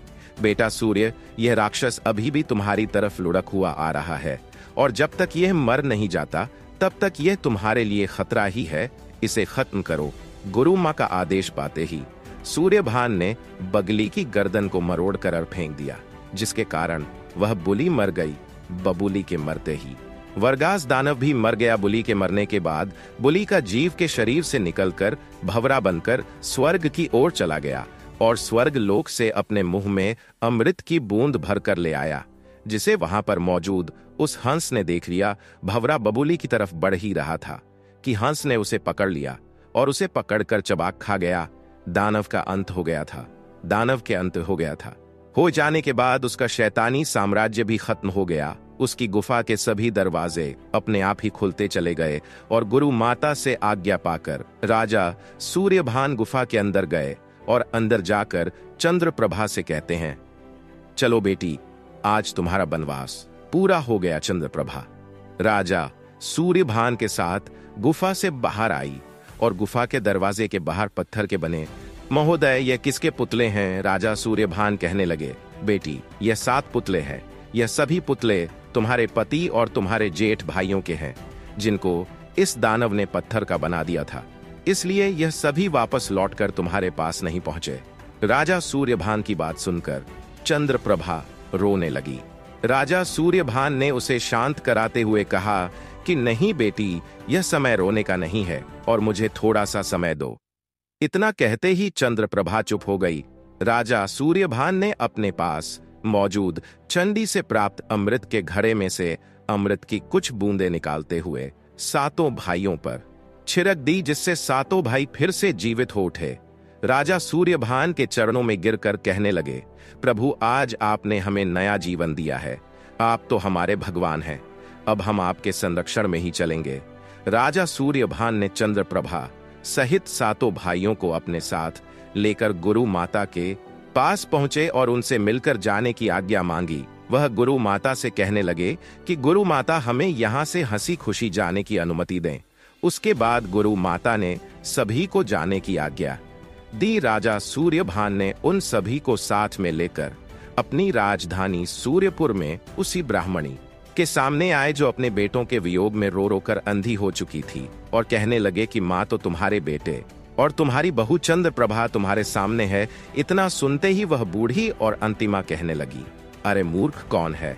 Speaker 1: बेटा सूर्य, यह राक्षस अभी भी तुम्हारी तरफ लुढ़क हुआ आ रहा है और जब तक यह मर नहीं जाता तब तक यह तुम्हारे लिए खतरा ही है, इसे खत्म करो। गुरु माँ का आदेश पाते ही सूर्यभान ने बगली की गर्दन को मरोड़ कर फेंक दिया, जिसके कारण वह बुली मर गई। बबूली के मरते ही वर्गास दानव भी मर गया। बुली के मरने के बाद बुली का जीव के शरीर से निकलकर भंवरा बनकर स्वर्ग की ओर चला गया और स्वर्ग लोक से अपने मुंह में अमृत की बूंद भरकर ले आया, जिसे वहां पर मौजूद उस हंस ने देख लिया। भंवरा बबूली की तरफ बढ़ ही रहा था कि हंस ने उसे पकड़ लिया और उसे पकड़कर चबा खा गया। दानव का अंत हो गया था। दानव के अंत हो गया था। हो जाने के बाद उसका शैतानी साम्राज्य भी खत्म हो गया। उसकी गुफा के सभी दरवाजे अपने आप ही खुलते चले गए और गुरु माता से आज्ञा पाकर राजा सूर्यभान गुफा के अंदर गए और अंदर जाकर चंद्रप्रभा से कहते हैं, चलो बेटी, आज तुम्हारा वनवास पूरा हो गया। चंद्रप्रभा राजा सूर्यभान के साथ गुफा से बाहर आई और गुफा के दरवाजे के बाहर पत्थर के बने, महोदय यह किसके पुतले हैं? राजा सूर्यभान कहने लगे, बेटी यह 7 पुतले हैं। यह सभी पुतले तुम्हारे पति और तुम्हारे जेठ भाइयों के हैं, जिनको इस दानव ने पत्थर का बना दिया था, इसलिए यह सभी वापस लौटकर तुम्हारे पास नहीं पहुंचे। राजा सूर्यभान की बात सुनकर चंद्रप्रभा रोने लगी। राजा सूर्यभान ने उसे शांत कराते हुए कहा कि नहीं बेटी, यह समय रोने का नहीं है और मुझे थोड़ा सा समय दो। इतना कहते ही चंद्रप्रभा चुप हो गई। राजा सूर्यभान ने अपने पास मौजूद चंडी से प्राप्त अमृत के घड़े में से अमृत की कुछ बूंदें निकालते हुए 7 भाइयों पर छिड़क दी, जिससे 7 भाई फिर से जीवित हो उठे। राजा सूर्यभान के चरणों में गिरकर कहने लगे, प्रभु आज आपने हमें नया जीवन दिया है, आप तो हमारे भगवान हैं, अब हम आपके संरक्षण में ही चलेंगे। राजा सूर्यभान ने चंद्रप्रभा सहित 7 भाइयों को अपने साथ लेकर गुरु माता के पास पहुंचे और उनसे मिलकर जाने की आज्ञा मांगी। वह गुरु माता से कहने लगे कि गुरु माता हमें यहाँ से हंसी खुशी जाने की अनुमति दें। उसके बाद गुरु माता ने सभी को जाने की आज्ञा दी। राजा सूर्यभान ने उन सभी को साथ में लेकर अपनी राजधानी सूर्यपुर में उसी ब्राह्मणी के सामने आए, जो अपने बेटों के वियोग में रो रो कर अंधी हो चुकी थी, और कहने लगे कि माँ तो तुम्हारे बेटे और तुम्हारी बहू चंद्रप्रभा तुम्हारे सामने है। इतना सुनते ही वह बूढ़ी और अंतिमा कहने लगी, अरे मूर्ख कौन है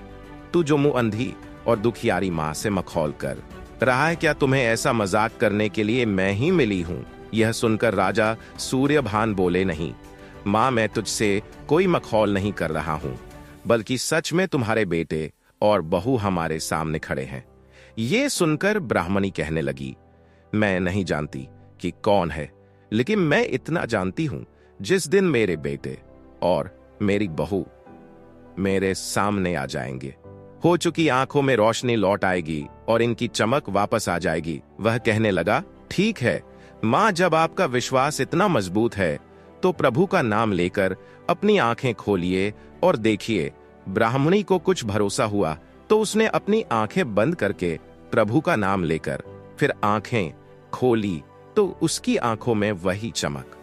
Speaker 1: तू, जो मुंह अंधी और दुखियारी माँ से मखौल कर रहा है? क्या तुम्हें ऐसा मजाक करने के लिए मैं ही मिली हूँ? यह सुनकर राजा सूर्यभान बोले, नहीं माँ, मैं तुझसे कोई मखौल नहीं कर रहा हूँ। बल्कि सच में तुम्हारे बेटे और बहू हमारे सामने खड़े हैं। ये सुनकर ब्राह्मणी कहने लगी, मैं नहीं जानती कि कौन है, लेकिन मैं इतना जानती हूं, जिस दिन मेरे बेटे और मेरी बहू मेरे सामने आ जाएंगे, हो चुकी आंखों में रोशनी लौट आएगी और इनकी चमक वापस आ जाएगी। वह कहने लगा, ठीक है मां, जब आपका विश्वास इतना मजबूत है तो प्रभु का नाम लेकर अपनी आंखें खोलिए और देखिए। ब्राह्मणी को कुछ भरोसा हुआ तो उसने अपनी आंखें बंद करके प्रभु का नाम लेकर फिर आंखें खोली तो उसकी आंखों में वही चमक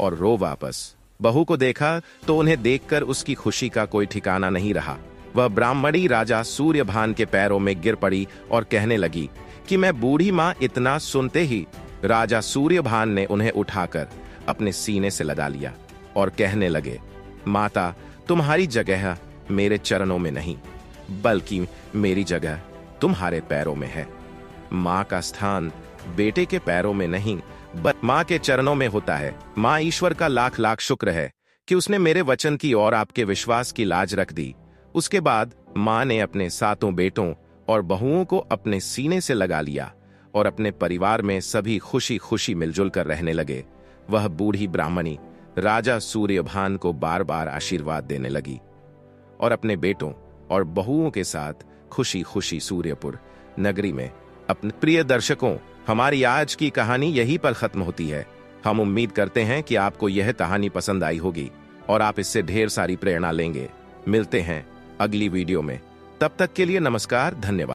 Speaker 1: और रो वापस। बहू को देखा तो उन्हें देखकर उसकी खुशी का कोई ठिकाना नहीं रहा। वह ब्राह्मणी राजा सूर्यभान के पैरों में गिर पड़ी और कहने लगी कि मैं बूढ़ी मां। इतना सुनते ही राजा सूर्यभान ने उन्हें उठाकर अपने सीने से लगा लिया और कहने लगे, माता, तुम्हारी जगह मेरे चरणों में नहीं, बल्कि मेरी जगह तुम्हारे पैरों में है। मां का स्थान बेटे के पैरों में नहीं, बल्कि मां के चरणों में होता है। मां ईश्वर का लाख लाख शुक्र है कि उसने मेरे वचन की और आपके विश्वास की लाज रख दी। उसके बाद मां ने अपने 7 बेटों और बहुओं को अपने सीने से लगा लिया और अपने परिवार में सभी खुशी खुशी मिलजुल कर रहने लगे। वह बूढ़ी ब्राह्मणी राजा सूर्यभान को बार बार आशीर्वाद देने लगी और अपने बेटों और बहुओं के साथ खुशी खुशी सूर्यपुर नगरी में अपने प्रिय दर्शकों, हमारी आज की कहानी यहीं पर खत्म होती है। हम उम्मीद करते हैं कि आपको यह कहानी पसंद आई होगी और आप इससे ढेर सारी प्रेरणा लेंगे। मिलते हैं अगली वीडियो में, तब तक के लिए नमस्कार, धन्यवाद।